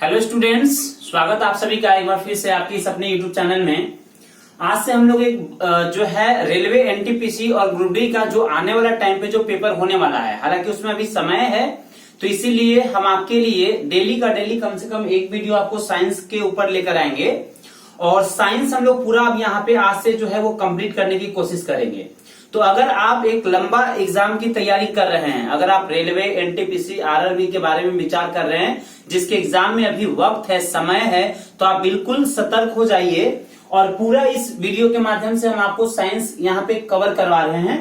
Hello students, स्वागत आप सभी का एक बार फिर से आपके इस अपने यूट्यूब चैनल में। आज से हम लोग एक जो है रेलवे एनटीपीसी और ग्रुप डी का जो आने वाला टाइम पे जो पेपर होने वाला है, हालांकि उसमें अभी समय है, तो इसीलिए हम आपके लिए डेली का डेली कम से कम एक वीडियो आपको साइंस के ऊपर लेकर आएंगे। और साइंस हम लोग पूरा अब यहाँ पे आज से जो है वो कंप्लीट करने की कोशिश करेंगे। तो अगर आप एक लंबा एग्जाम की तैयारी कर रहे हैं, अगर आप रेलवे एनटीपीसी आरआरबी के बारे में विचार कर रहे हैं, जिसके एग्जाम में अभी वक्त है, समय है, तो आप बिल्कुल सतर्क हो जाइए। और पूरा इस वीडियो के माध्यम से हम आपको साइंस यहाँ पे कवर करवा रहे हैं।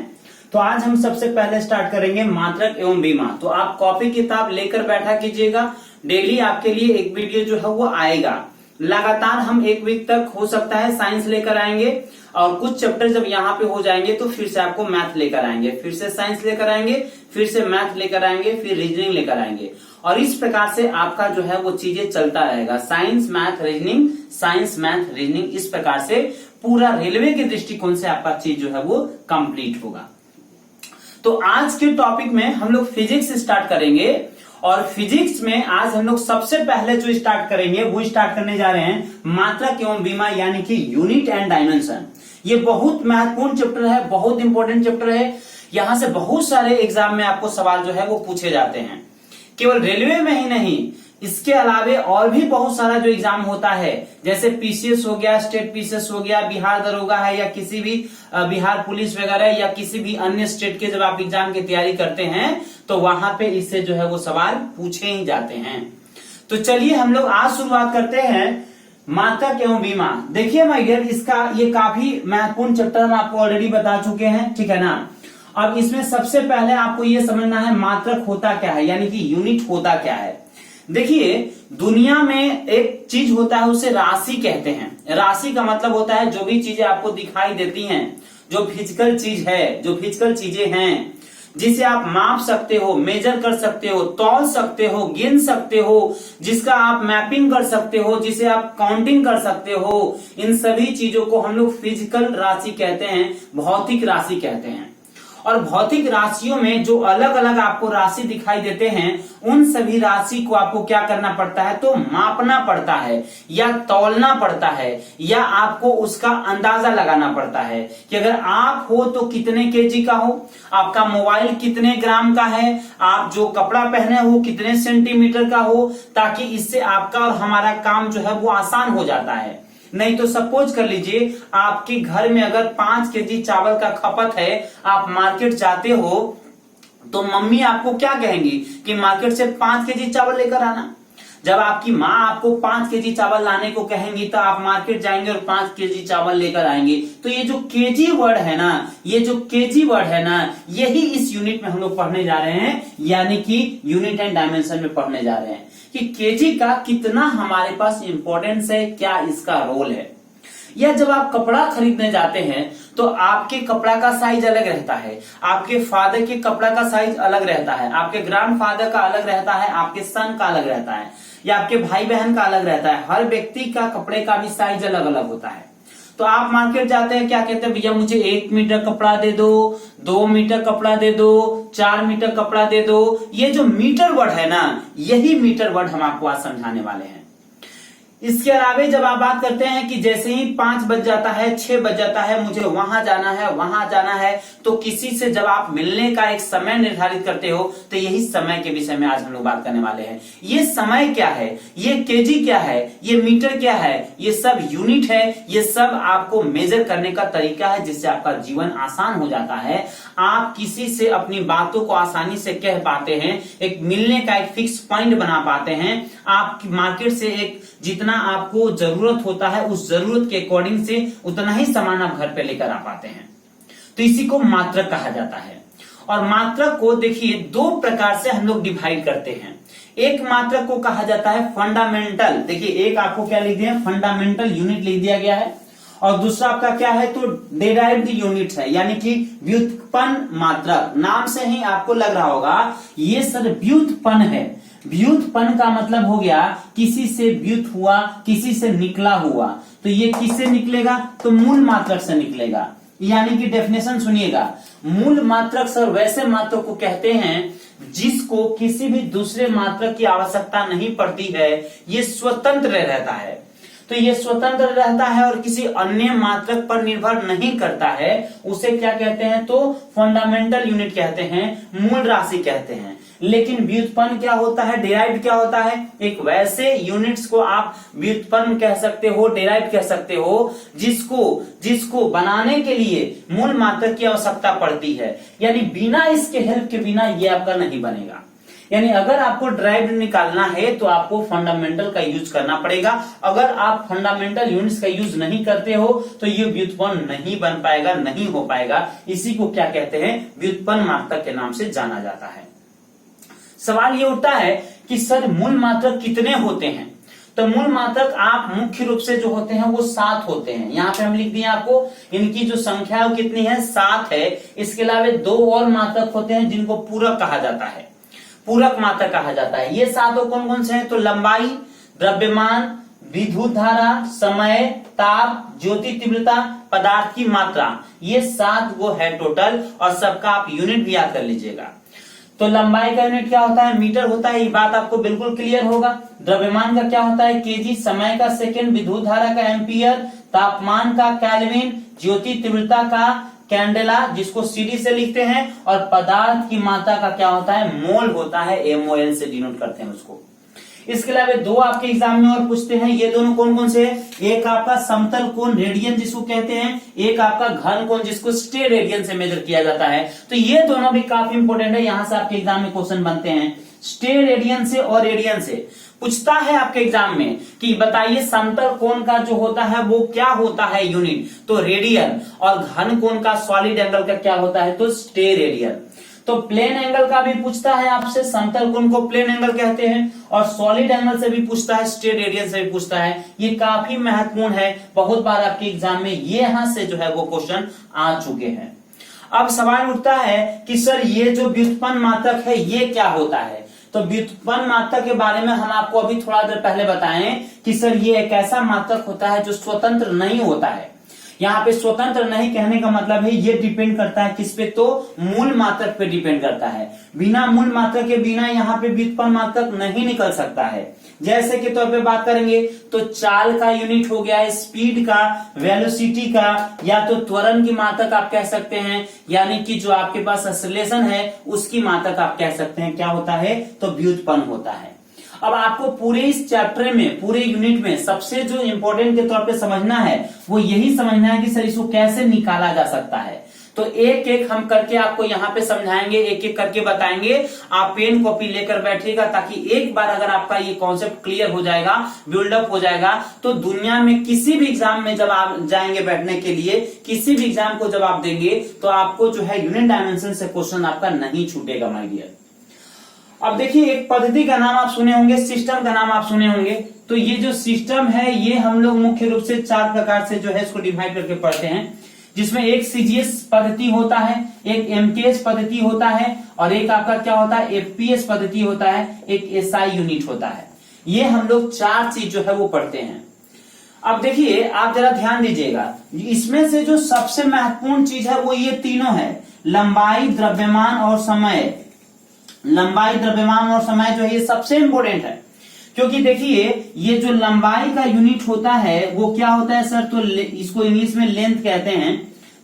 तो आज हम सबसे पहले स्टार्ट करेंगे मात्रक एवं बीमा। तो आप कॉपी किताब लेकर बैठा कीजिएगा, डेली आपके लिए एक वीडियो जो है वो आएगा। लगातार हम एक वीक तक हो सकता है साइंस लेकर आएंगे, और कुछ चैप्टर जब यहाँ पे हो जाएंगे तो फिर से आपको मैथ लेकर आएंगे, फिर से साइंस लेकर आएंगे, फिर से मैथ लेकर आएंगे, फिर रीजनिंग लेकर आएंगे। और इस प्रकार से आपका जो है वो चीजें चलता रहेगा, science math reasoning, science math reasoning, इस प्रकार से पूरा रेलवे के दृष्टिकोण से आपका चीज जो है वो कंप्लीट होगा। तो आज के टॉपिक में हम लोग फिजिक्स स्टार्ट करेंगे, और फिजिक्स में आज हम लोग सबसे पहले जो स्टार्ट करेंगे वो स्टार्ट करने जा रहे हैं मात्रक एवं बीमा, यानी कि यूनिट एंड डायमेंशन। ये बहुत महत्वपूर्ण चैप्टर है, बहुत इंपॉर्टेंट चैप्टर है। यहां से बहुत सारे एग्जाम में आपको सवाल जो है वो पूछे जाते हैं, केवल रेलवे में ही नहीं, इसके अलावे और भी बहुत सारा जो एग्जाम होता है, जैसे पीसीएस हो गया, स्टेट पीसीएस हो गया, बिहार दरोगा है, या किसी भी बिहार पुलिस वगैरह, या किसी भी अन्य स्टेट के जब आप एग्जाम की तैयारी करते हैं तो वहां पे इससे जो है वो सवाल पूछे ही जाते हैं। तो चलिए हम लोग आज शुरुआत करते हैं मात्रक एवं बीमा। देखिए माय डियर, इसका ये काफी महत्वपूर्ण चैप्टर हम आपको ऑलरेडी बता चुके हैं, ठीक है ना। अब इसमें सबसे पहले आपको ये समझना है मात्रक होता क्या है, यानी कि यूनिट होता क्या है। देखिए, दुनिया में एक चीज होता है उसे राशि कहते हैं। राशि का मतलब होता है जो भी चीजें आपको दिखाई देती हैं, जो फिजिकल चीज है, जो फिजिकल चीजें हैं, जिसे आप माप सकते हो, मेजर कर सकते हो, तौल सकते हो, गिन सकते हो, जिसका आप मैपिंग कर सकते हो, जिसे आप काउंटिंग कर सकते हो, इन सभी चीजों को हम लोग फिजिकल राशि कहते हैं, भौतिक राशि कहते हैं। और भौतिक राशियों में जो अलग अलग आपको राशि दिखाई देते हैं, उन सभी राशि को आपको क्या करना पड़ता है, तो मापना पड़ता है, या तौलना पड़ता है, या आपको उसका अंदाजा लगाना पड़ता है कि अगर आप हो तो कितने केजी का हो, आपका मोबाइल कितने ग्राम का है, आप जो कपड़ा पहने हो कितने सेंटीमीटर का हो, ताकि इससे आपका और हमारा काम जो है वो आसान हो जाता है। नहीं तो सपोज कर लीजिए, आपके घर में अगर 5 केजी चावल का खपत है, आप मार्केट जाते हो तो मम्मी आपको क्या कहेंगी कि मार्केट से 5 केजी चावल लेकर आना। जब आपकी माँ आपको 5 केजी चावल लाने को कहेंगी तो आप मार्केट जाएंगे और 5 केजी चावल लेकर आएंगे। तो ये जो केजी वर्ड है ना, ये जो केजी वर्ड है ना, यही इस यूनिट में हम लोग पढ़ने जा रहे हैं, यानी कि यूनिट एंड डायमेंशन में पढ़ने जा रहे हैं कि केजी का कितना हमारे पास इंपॉर्टेंस है, क्या इसका रोल है। या जब आप कपड़ा खरीदने जाते हैं तो आपके कपड़ा का साइज अलग रहता है, आपके फादर के कपड़ा का साइज अलग रहता है, आपके ग्रैंडफादर का अलग रहता है, आपके सन का अलग रहता है, या आपके भाई बहन का अलग रहता है। हर व्यक्ति का कपड़े का भी साइज अलग अलग होता है। तो आप मार्केट जाते हैं, क्या कहते हैं, भैया मुझे 1 मीटर कपड़ा दे दो, 2 मीटर कपड़ा दे दो, 4 मीटर कपड़ा दे दो। ये जो मीटर वर्ड है ना, यही मीटर वर्ड हम आपको आज समझाने वाले हैं। इसके अलावा जब आप बात करते हैं कि जैसे ही 5 बज जाता है, 6 बज जाता है, मुझे वहां जाना है, वहां जाना है, तो किसी से जब आप मिलने का एक समय निर्धारित करते हो, तो यही समय के विषय में आज हम लोग बात करने वाले हैं। ये समय क्या है, ये केजी क्या है, ये मीटर क्या है, ये सब यूनिट है, ये सब आपको मेजर करने का तरीका है, जिससे आपका जीवन आसान हो जाता है। आप किसी से अपनी बातों को आसानी से कह पाते हैं, एक मिलने का एक फिक्स पॉइंट बना पाते हैं। आप मार्केट से एक जितना आपको जरूरत होता है, उस जरूरत के अकॉर्डिंग से उतना ही सामान आप घर पे लेकर आ पाते हैं। तो इसी को मात्रक कहा जाता है। और मात्रक को देखिए 2 प्रकार से हम लोग डिवाइड करते हैं। एक मात्रक को कहा जाता है फंडामेंटल। देखिए, एक आपको क्या लिख दिया, फंडामेंटल यूनिट लिख दिया गया है, और दूसरा आपका क्या है, तो डेराइव्ड यूनिट है, यानी कि व्युत्पन्न मात्रक। नाम से ही आपको लग रहा होगा ये सर व्युत्पन्न है। व्युत्पन्न का मतलब हो गया किसी से व्युत हुआ, किसी से निकला हुआ। तो ये किससे निकलेगा, तो मूल मात्रक से निकलेगा। यानी कि डेफिनेशन सुनिएगा, मूल मात्रक सर वैसे मात्रक को कहते हैं जिसको किसी भी दूसरे मात्रक की आवश्यकता नहीं पड़ती है, ये स्वतंत्र रहता है। तो ये स्वतंत्र रहता है और किसी अन्य मात्रक पर निर्भर नहीं करता है, उसे क्या कहते हैं? तो फंडामेंटल यूनिट कहते हैं, मूल राशि कहते हैं। लेकिन व्युत्पन्न क्या होता है, डेराइव्ड क्या होता है? एक वैसे यूनिट्स को आप व्युत्पन्न कह सकते हो, डेराइव्ड कह सकते हो, जिसको बनाने के लिए मूल मात्रक की आवश्यकता पड़ती है, यानी बिना इसके हेल्प के बिना ये आपका नहीं बनेगा। यानी अगर आपको डेराइव्ड निकालना है तो आपको फंडामेंटल का यूज करना पड़ेगा। अगर आप फंडामेंटल यूनिट्स का यूज नहीं करते हो तो ये व्युत्पन्न नहीं बन पाएगा, नहीं हो पाएगा। इसी को क्या कहते हैं? व्युत्पन्न मात्रक के नाम से जाना जाता है। सवाल ये उठता है कि सर मूल मात्रक कितने होते हैं? तो मूल मात्रक आप मुख्य रूप से जो होते हैं वो 7 होते हैं। यहाँ पे हम लिख दिए आपको, इनकी जो संख्या वो कितनी है? 7 है। इसके अलावा 2 और मात्रक होते हैं जिनको पूरक कहा जाता है, पूरक मात्रक कहा जाता है। ये 7 कौन कौन से हैं? तो लंबाई, द्रव्यमान, विद्युत धारा, समय, ताप, ज्योति तीव्रता, पदार्थ की मात्रा, ये 7 वो है टोटल। और सबका आप यूनिट भी याद कर लीजिएगा। तो लंबाई का यूनिट क्या होता है? मीटर होता है, ये बात आपको बिल्कुल क्लियर होगा। द्रव्यमान का क्या होता है? केजी, समय का सेकेंड, विद्युत धारा का एम्पियर, तापमान का केल्विन, ज्योति तीव्रता का कैंडेला जिसको सीडी से लिखते हैं, और पदार्थ की मात्रा का क्या होता है? मोल होता है, MOL से डिनोट करते हैं उसको। इसके अलावा 2 आपके एग्जाम में और पूछते हैं, ये दोनों कौन कौन से हैं? एक आपका समतल कोण रेडियन जिसको कहते हैं, एक आपका घन कोण जिसको स्टेरेडियन रेडियन से मेजर किया जाता है। तो ये दोनों भी काफी इंपोर्टेंट है, यहां से आपके एग्जाम में क्वेश्चन बनते हैं स्टेरेडियन रेडियन से और रेडियन से। पूछता है आपके एग्जाम में कि बताइए समतल कोण का जो होता है वो क्या होता है यूनिट? तो रेडियन। और घन कोण का, सॉलिड एंगल का क्या होता है? तो स्टेरेडियन। तो प्लेन एंगल का भी पूछता है आपसे, समतल कोण को प्लेन एंगल कहते हैं, और सॉलिड एंगल से भी पूछता है, स्टेरेडियन से भी पूछता है। ये काफी महत्वपूर्ण है, बहुत बार आपके एग्जाम में ये यहां से जो है वो क्वेश्चन आ चुके हैं। अब सवाल उठता है कि सर ये जो व्युत्पन्न मात्रक है ये क्या होता है? तो व्युत्पन्न मात्रक के बारे में हम आपको अभी थोड़ा देर पहले बताएं कि सर ये एक ऐसा मात्रक होता है जो स्वतंत्र नहीं होता है। यहाँ पे स्वतंत्र नहीं कहने का मतलब है ये डिपेंड करता है किस पे? तो मूल मात्रक पे डिपेंड करता है। बिना मूल मात्रक के बिना यहाँ पे व्युत्पन्न मात्रक नहीं निकल सकता है। जैसे के तौर पे बात करेंगे तो चाल का यूनिट हो गया, स्पीड का, वेलोसिटी का, या तो त्वरण की मात्रक आप कह सकते हैं, यानी कि जो आपके पास एक्सेलरेशन है उसकी मात्रक आप कह सकते हैं क्या होता है? तो व्युत्पन्न होता है। अब आपको पूरे इस चैप्टर में, पूरे यूनिट में सबसे जो इंपॉर्टेंट के तौर पे समझना है वो यही समझना है कि सर इसको कैसे निकाला जा सकता है। तो एक एक हम करके आपको यहाँ पे समझाएंगे, एक एक करके बताएंगे। आप पेन कॉपी लेकर बैठिएगा ताकि एक बार अगर आपका ये कॉन्सेप्ट क्लियर हो जाएगा, बिल्डअप हो जाएगा, तो दुनिया में किसी भी एग्जाम में जब आप जाएंगे बैठने के लिए, किसी भी एग्जाम को जब आप देंगे तो आपको जो है यूनिट डायमेंशन से क्वेश्चन आपका नहीं छूटेगा माय डियर। अब देखिए, एक पद्धति का नाम आप सुने होंगे, सिस्टम का नाम आप सुने होंगे। तो ये जो सिस्टम है ये हम लोग मुख्य रूप से 4 प्रकार से जो है इसको डिवाइड करके पढ़ते हैं, जिसमें एक CGS पद्धति होता है, एक MKS पद्धति होता है, और एक आपका क्या होता है? FPS पद्धति होता है, एक SI यूनिट होता है। ये हम लोग 4 चीज जो है वो पढ़ते हैं। अब देखिए, आप जरा ध्यान दीजिएगा, इसमें से जो सबसे महत्वपूर्ण चीज है वो ये तीनों है, लंबाई, द्रव्यमान और समय। लंबाई, द्रव्यमान और समय जो है ये सबसे इंपॉर्टेंट है, क्योंकि देखिए ये जो लंबाई का यूनिट होता है वो क्या होता है सर? तो इसको इंग्लिश में लेंथ कहते हैं,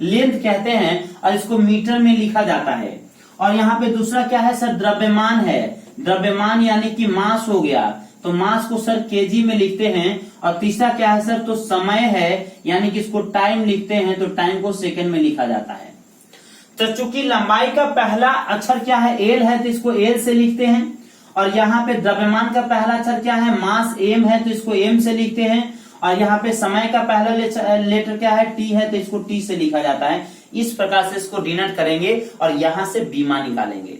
लेंथ कहते हैं, और इसको मीटर में लिखा जाता है। और यहाँ पे दूसरा क्या है सर? द्रव्यमान है। द्रव्यमान यानी कि मास हो गया, तो मास को सर केजी में लिखते हैं। और तीसरा क्या है सर? तो समय है, यानी कि इसको टाइम लिखते हैं, तो टाइम को सेकेंड में लिखा जाता है। तो चूंकि लंबाई का पहला अक्षर क्या है? एल है, तो इसको एल से लिखते हैं। और यहाँ पे द्रव्यमान का पहला अक्षर क्या है? मास, एम है, तो इसको एम से लिखते हैं। और यहाँ पे समय का पहला लेटर क्या है? टी है, तो इसको टी से लिखा जाता है। इस प्रकार से इसको डिनोट करेंगे और यहां से बीमा निकालेंगे।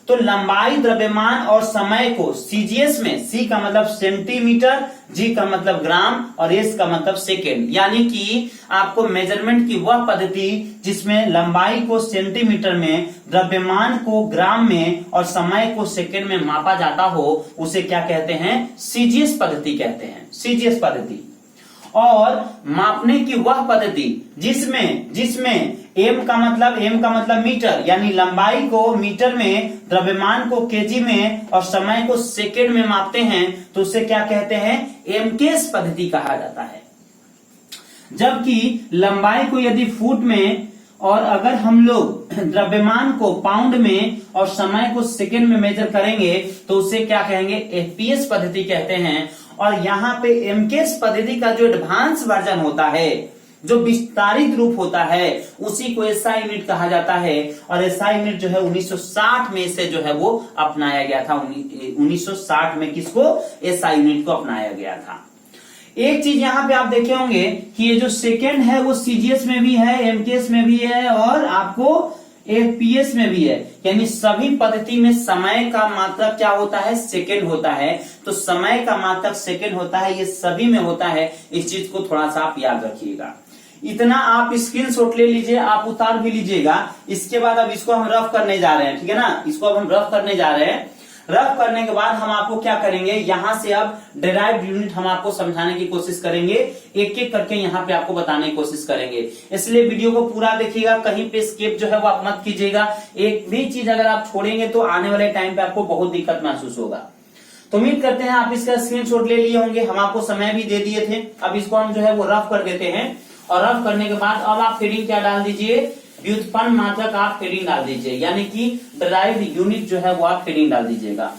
तो लंबाई, द्रव्यमान और समय को CGS में C का मतलब सेंटीमीटर, G का मतलब ग्राम और S का मतलब सेकेंड, यानी कि आपको मेजरमेंट की वह पद्धति जिसमें लंबाई को सेंटीमीटर में, द्रव्यमान को ग्राम में और समय को सेकेंड में मापा जाता हो, उसे क्या कहते हैं? CGS पद्धति कहते हैं, CGS पद्धति। और मापने की वह पद्धति जिसमें एम का मतलब मीटर, यानी लंबाई को मीटर में, द्रव्यमान को केजी में और समय को सेकेंड में मापते हैं, तो उसे क्या कहते हैं? एमकेएस पद्धति कहा जाता है। जबकि लंबाई को यदि फुट में और अगर हम लोग द्रव्यमान को पाउंड में और समय को सेकेंड में मेजर करेंगे तो उसे क्या कहेंगे? एफपीएस पद्धति कहते हैं। और यहाँ पे एमकेएस पद्धति का जो एडवांस वर्जन होता है, जो विस्तारित रूप होता है, उसी को एसआई यूनिट कहा जाता है। और एसआई यूनिट जो है 1960 में से जो है वो अपनाया गया था। 1960 में किसको? एसआई यूनिट को अपनाया गया था। एक चीज यहाँ पे आप देखे होंगे कि ये जो सेकेंड है वो सीजीएस में भी है, एमकेएस में भी है और आपको एफपीएस में भी है। यानी सभी पद्धति में समय का मात्रक क्या होता है? सेकेंड होता है। तो समय का मात्रक सेकेंड होता है, ये सभी में होता है। इस चीज को थोड़ा सा आप याद रखिएगा। इतना आप स्क्रीनशॉट ले लीजिए, आप उतार भी लीजिएगा। इसके बाद अब इसको हम रफ करने जा रहे हैं, ठीक है ना? इसको अब हम रफ करने जा रहे हैं। रफ करने के बाद हम आपको क्या करेंगे, यहां से अब डिराइव्ड यूनिट हम आपको समझाने की कोशिश करेंगे, एक एक करके यहाँ पे आपको बताने की कोशिश करेंगे। इसलिए वीडियो को पूरा देखिएगा, कहीं पे स्किप जो है वो आप मत कीजिएगा। एक भी चीज अगर आप छोड़ेंगे तो आने वाले टाइम पे आपको बहुत दिक्कत महसूस होगा। तो उम्मीद करते हैं आप इसका स्क्रीनशॉट ले लिए होंगे। हम आपको समय भी दे दिए थे। अब इसको हम जो है वो रफ कर देते हैं और रफ करने के बाद अब आप हेडिंग क्या डाल दीजिए? व्युत्पन्न मात्रक आप हेडिंग डाल दीजिए, यानी कि ड्राइव्ड यूनिट जो है वो आप हेडिंग डाल दीजिएगा।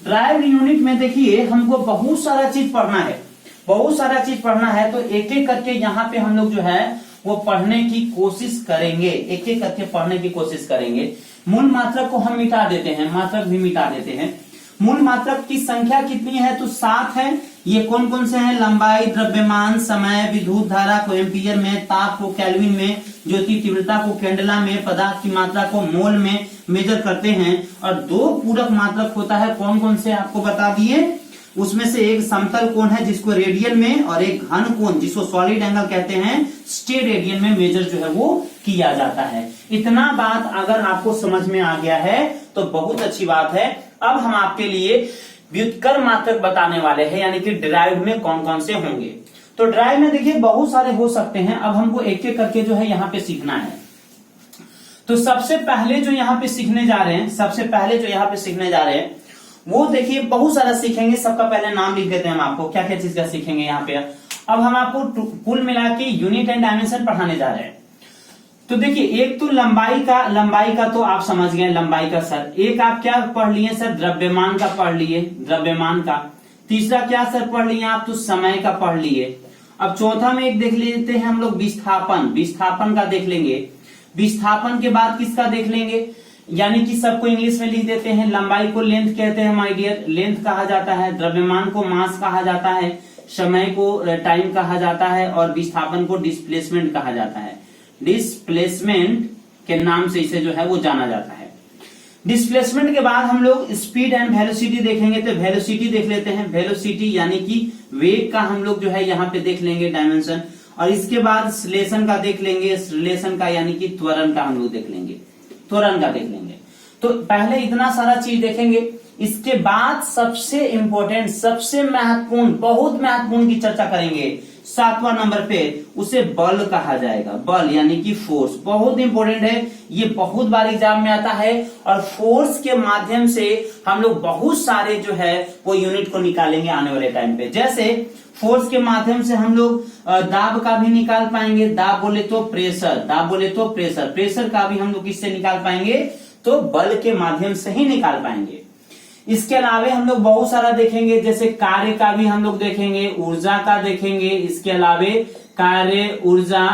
ड्राइव्ड यूनिट में देखिए हमको बहुत सारा चीज पढ़ना है, तो एक एक करके यहाँ पे हम लोग जो है वो पढ़ने की कोशिश करेंगे, एक एक करके पढ़ने की कोशिश करेंगे। मूल मात्रक को हम मिटा देते हैं, मात्रक भी मिटा देते हैं। मूल मात्रक की संख्या कितनी है? तो 7 है। ये कौन कौन से हैं? लंबाई, द्रव्यमान, समय, विद्युत धारा को एम्पीयर में, ताप को केल्विन में, ज्योति तीव्रता को कैंडेला में, पदार्थ की मात्रा को मोल में मेजर करते हैं। और 2 पूरक मात्रक होता है, कौन कौन से आपको बता दिए। उसमें से एक समतल कोण है जिसको रेडियन में, और एक घन कोण जिसको सॉलिड एंगल कहते हैं, स्टेरेडियन में मेजर जो है वो किया जाता है। इतना बात अगर आपको समझ में आ गया है तो बहुत अच्छी बात है। अब हम आपके लिए व्युत्क्रम मात्रक बताने वाले हैं, यानी कि डिराइव्ड में कौन कौन से होंगे। तो ड्राइव में देखिए बहुत सारे हो सकते हैं। अब हमको एक एक करके जो है यहाँ पे सीखना है। तो सबसे पहले जो यहाँ पे सीखने जा रहे हैं, वो देखिए बहुत सारा सीखेंगे। सबका पहले नाम लिख देते हैं हम आपको, क्या क्या चीज का सीखेंगे यहाँ पे। अब हम आपको कुल मिला के यूनिट एंड डायमेंशन पढ़ाने जा रहे हैं। तो देखिए एक तो लंबाई का तो आप समझ गए, लंबाई का सर। एक आप क्या पढ़ लिए सर? द्रव्यमान का पढ़ लिए, द्रव्यमान का। तीसरा क्या सर पढ़ लिए आप? तो समय का पढ़ लिए। अब चौथा में एक देख लेते हैं हम लोग, विस्थापन का देख लेंगे। विस्थापन के बाद किसका देख लेंगे, यानी कि सबको इंग्लिश में लिख देते हैं। लंबाई को लेंथ कहते हैं माय डियर, लेंथ कहा जाता है। द्रव्यमान को मास कहा जाता है, समय को टाइम कहा जाता है, और विस्थापन को डिस्प्लेसमेंट कहा जाता है। डिस्प्लेसमेंट के नाम से इसे जो है वो जाना जाता है। डिस्प्लेसमेंट के बाद हम लोग स्पीड एंड वेलोसिटी देखेंगे। तो वेलोसिटी देख लेते हैं, वेलोसिटी यानी कि वेग का हम लोग जो है यहाँ पे देख लेंगे डायमेंशन। और इसके बाद श्लेषण का देख लेंगे, श्लेषण का यानी कि त्वरण का हम लोग देख लेंगे, त्वरण का देख लेंगे। तो पहले इतना सारा चीज देखेंगे। इसके बाद सबसे इंपॉर्टेंट, सबसे महत्वपूर्ण, बहुत महत्वपूर्ण की चर्चा करेंगे 7वां नंबर पे, उसे बल कहा जाएगा। बल यानी कि फोर्स, बहुत इंपॉर्टेंट है, ये बहुत बार एग्जाम में आता है। और फोर्स के माध्यम से हम लोग बहुत सारे जो है वो यूनिट को निकालेंगे आने वाले टाइम पे। जैसे फोर्स के माध्यम से हम लोग दाब का भी निकाल पाएंगे, दाब बोले तो प्रेशर, प्रेशर का भी हम लोग किससे निकाल पाएंगे? तो बल के माध्यम से ही निकाल पाएंगे। इसके अलावा हम लोग बहुत सारा देखेंगे, जैसे कार्य का भी हम लोग देखेंगे, ऊर्जा का देखेंगे। इसके अलावा कार्य, ऊर्जा,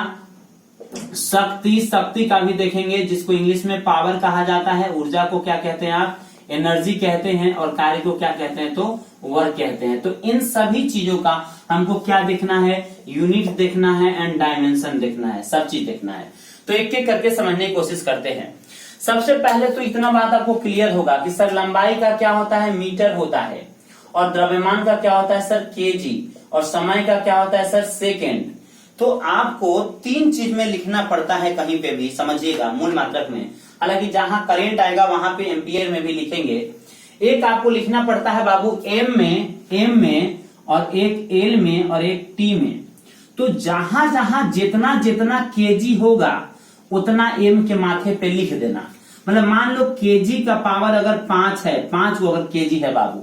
शक्ति का भी देखेंगे, जिसको इंग्लिश में पावर कहा जाता है। ऊर्जा को क्या कहते हैं आप? एनर्जी कहते हैं। और कार्य को क्या कहते हैं? तो वर्क कहते हैं। तो इन सभी चीजों का हमको क्या देखना है? यूनिट देखना है एंड डायमेंशन देखना है, सब चीज देखना है। तो एक एक करके समझने की कोशिश करते हैं। सबसे पहले तो इतना बात आपको क्लियर होगा कि सर लंबाई का क्या होता है? मीटर होता है। और द्रव्यमान का क्या होता है सर? केजी। और समय का क्या होता है सर? सेकेंड। तो आपको 3 चीज में लिखना पड़ता है कहीं पे भी, समझिएगा, मूल मात्रक में। हालांकि जहां करंट आएगा वहां पे एम्पियर में भी लिखेंगे। एक आपको लिखना पड़ता है बाबू एम में, और एक एल में, और एक टी में। तो जहां जहां जितना जितना केजी होगा उतना एम के माथे पे लिख देना। मतलब मान लो केजी का पावर अगर 5 है, 5 को अगर केजी है बाबू,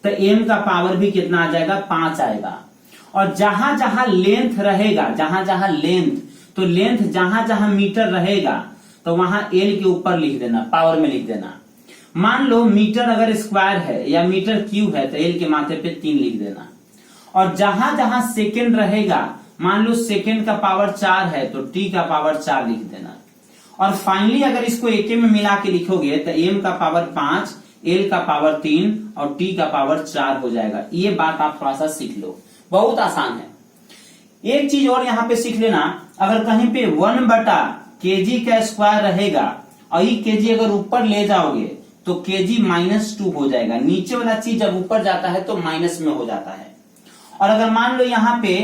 तो एम का पावर भी कितना आ जाएगा, 5 आएगा। और जहां जहां लेंथ रहेगा, जहां जहां लेंथ, तो लेंथ जहां जहां मीटर रहेगा तो वहां एल के ऊपर लिख देना, पावर में लिख देना। मान लो मीटर अगर स्क्वायर है या मीटर क्यूब है तो एल के माथे पे 3 लिख देना। और जहां जहां सेकेंड रहेगा, मान लो सेकेंड का पावर 4 है तो टी का पावर 4 लिख देना। और फाइनली अगर इसको एक में मिला के लिखोगे तो एम का पावर 5, एल का पावर 3 और टी का पावर 4 हो जाएगा। ये बात आप थोड़ा सा सीख लो, बहुत आसान है। एक चीज और यहाँ पे सीख लेना, अगर कहीं पे 1 बटा केजी का स्क्वायर रहेगा और ये केजी अगर ऊपर ले जाओगे तो केजी -2 हो जाएगा। नीचे वाला चीज जब ऊपर जाता है तो माइनस में हो जाता है। और अगर मान लो यहाँ पे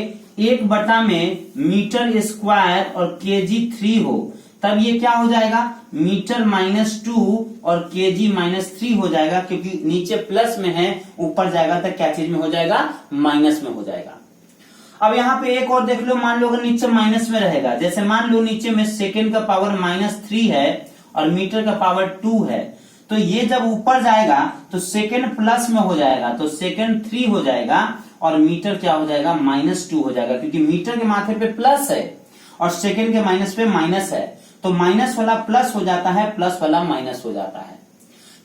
1 बटा में मीटर स्क्वायर और केजी 3 हो, तब ये क्या हो जाएगा, मीटर -2 और केजी -3 हो जाएगा, क्योंकि नीचे प्लस में है, ऊपर जाएगा तो क्या चीज में हो जाएगा, माइनस में हो जाएगा। अब यहाँ पे एक और देख लो, मान लो अगर नीचे माइनस में रहेगा, जैसे मान लो नीचे में सेकेंड का पावर -3 है और मीटर का पावर 2 है, तो ये जब ऊपर जाएगा तो सेकेंड प्लस में हो जाएगा, तो सेकेंड 3 हो जाएगा और मीटर क्या हो जाएगा, -2 हो जाएगा, क्योंकि मीटर के माथे पे प्लस है और सेकेंड के माइनस पे माइनस है, तो माइनस वाला प्लस हो जाता है, प्लस वाला माइनस हो जाता है।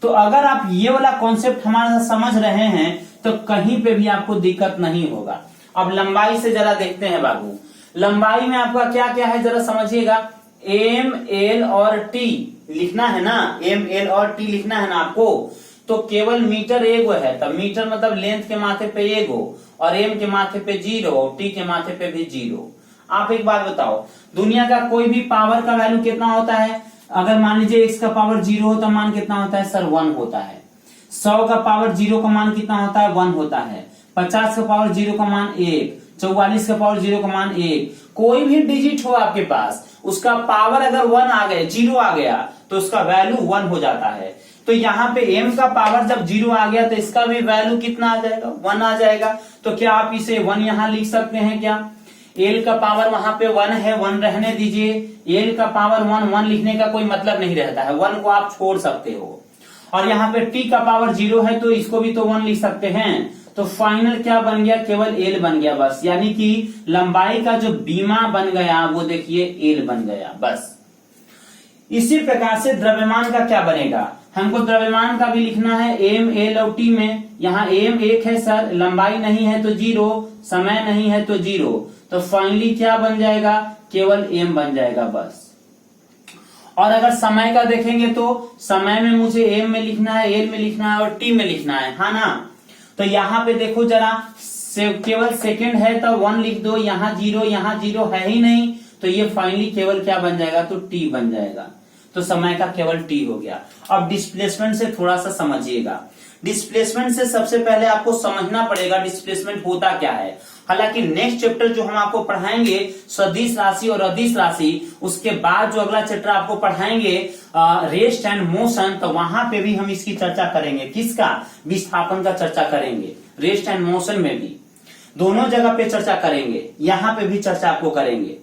तो अगर आप ये वाला कॉन्सेप्ट हमारे साथ समझ रहे हैं तो कहीं पे भी आपको दिक्कत नहीं होगा। अब लंबाई से जरा देखते हैं बाबू, लंबाई में आपका क्या क्या है जरा समझिएगा। एम, एल और टी लिखना है ना, एम, एल और टी लिखना है ना आपको। तो केवल मीटर एगो है, तब मीटर मतलब लेंथ के माथे पे एगो, और एम के माथे पे 0, टी के माथे पे भी 0। आप एक बात बताओ, दुनिया का कोई भी पावर का वैल्यू कितना होता है? अगर मान लीजिए x का पावर 0 हो तो मान कितना होता है सर, 1 होता है। 100 का पावर 0 का मान कितना होता है, 1 होता है। 50 का पावर 0 का मान 1, 44 का पावर 0 का मान 1। कोई भी डिजिट हो आपके पास, उसका पावर अगर 1 आ गया, 0 आ गया, तो उसका वैल्यू 1 हो जाता है। तो यहाँ पे m का पावर जब 0 आ गया तो इसका भी वैल्यू कितना आ जाएगा, 1 आ जाएगा। तो क्या आप इसे 1 यहाँ लिख सकते हैं क्या? एल का पावर वहां पे 1 है, 1 रहने दीजिए। एल का पावर 1 लिखने का कोई मतलब नहीं रहता है, 1 को आप छोड़ सकते हो। और यहाँ पे टी का पावर 0 है तो इसको भी तो 1 लिख सकते हैं। तो फाइनल क्या बन गया, केवल एल बन गया बस। यानी कि लंबाई का जो बीमा बन गया वो देखिए एल बन गया बस। इसी प्रकार से द्रव्यमान का क्या बनेगा, हमको द्रव्यमान का भी लिखना है एम, एल और टी में। यहाँ एम 1 है सर, लंबाई नहीं है तो 0, समय नहीं है तो 0, तो फाइनली क्या बन जाएगा, केवल एम बन जाएगा बस। और अगर समय का देखेंगे तो समय में मुझे एम में लिखना है, एल में लिखना है और टी में लिखना है, हाँ ना। तो यहाँ पे देखो जरा, केवल सेकंड है तो 1 लिख दो, यहाँ 0, यहाँ 0 है ही नहीं, तो ये फाइनली केवल क्या बन जाएगा, तो टी बन जाएगा। तो समय का केवल टी हो गया। अब डिस्प्लेसमेंट से थोड़ा सा समझिएगा। डिस्प्लेसमेंट से सबसे पहले आपको समझना पड़ेगा डिस्प्लेसमेंट होता क्या है। हालांकि नेक्स्ट चैप्टर जो हम आपको पढ़ाएंगे सदिश राशि और अदिश राशि, उसके बाद जो अगला चैप्टर आपको पढ़ाएंगे रेस्ट एंड मोशन, तो वहां पे भी हम इसकी चर्चा करेंगे। किसका, विस्थापन का चर्चा करेंगे। रेस्ट एंड मोशन में भी दोनों जगह पे चर्चा करेंगे, यहाँ पे भी चर्चा आपको करेंगे।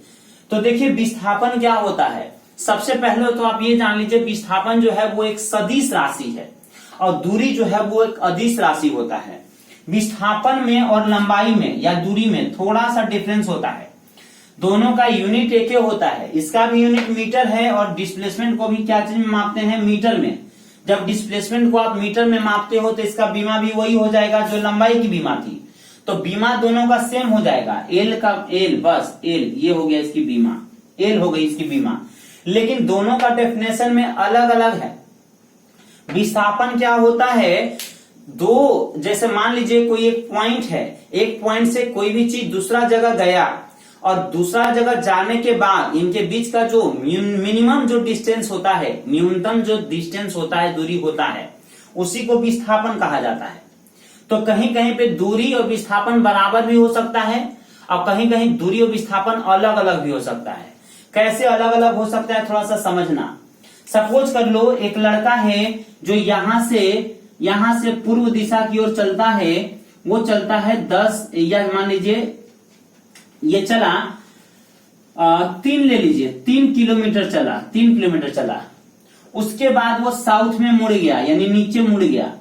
तो देखिए विस्थापन क्या होता है। सबसे पहले तो आप ये जान लीजिए विस्थापन जो है वो एक सदिश राशि है और दूरी जो है वो एक अदिश राशि होता है। विस्थापन में और लंबाई में या दूरी में थोड़ा सा डिफरेंस होता है। दोनों का यूनिट एक ही होता है, इसका भी यूनिट मीटर है और डिस्प्लेसमेंट को भी क्या चीज में मापते हैं, मीटर में। जब डिस्प्लेसमेंट को आप मीटर में मापते हो तो इसका बीमा भी वही हो जाएगा जो लंबाई की बीमा थी। तो बीमा दोनों का सेम हो जाएगा, एल का एल, बस एल, ये हो गया इसकी बीमा, एल हो गई इसकी बीमा। लेकिन दोनों का डेफिनेशन में अलग अलग है। विस्थापन क्या होता है, दो, जैसे मान लीजिए कोई एक पॉइंट है, एक पॉइंट से कोई भी चीज दूसरा जगह गया और दूसरा जगह जाने के बाद इनके बीच का जो मिनिमम जो डिस्टेंस होता है, न्यूनतम जो डिस्टेंस होता है, दूरी होता है, उसी को विस्थापन कहा जाता है। तो कहीं कहीं पे दूरी और विस्थापन बराबर भी हो सकता है और कहीं कहीं दूरी और विस्थापन अलग अलग भी हो सकता है। कैसे अलग अलग हो सकता है थोड़ा सा समझना। सपोज कर लो एक लड़का है जो यहां से पूर्व दिशा की ओर चलता है, वो चलता है 10 या मान लीजिए ये चला 3 ले लीजिए, 3 किलोमीटर चला, 3 किलोमीटर चला। उसके बाद वो साउथ में मुड़ गया, यानी नीचे मुड़ गया,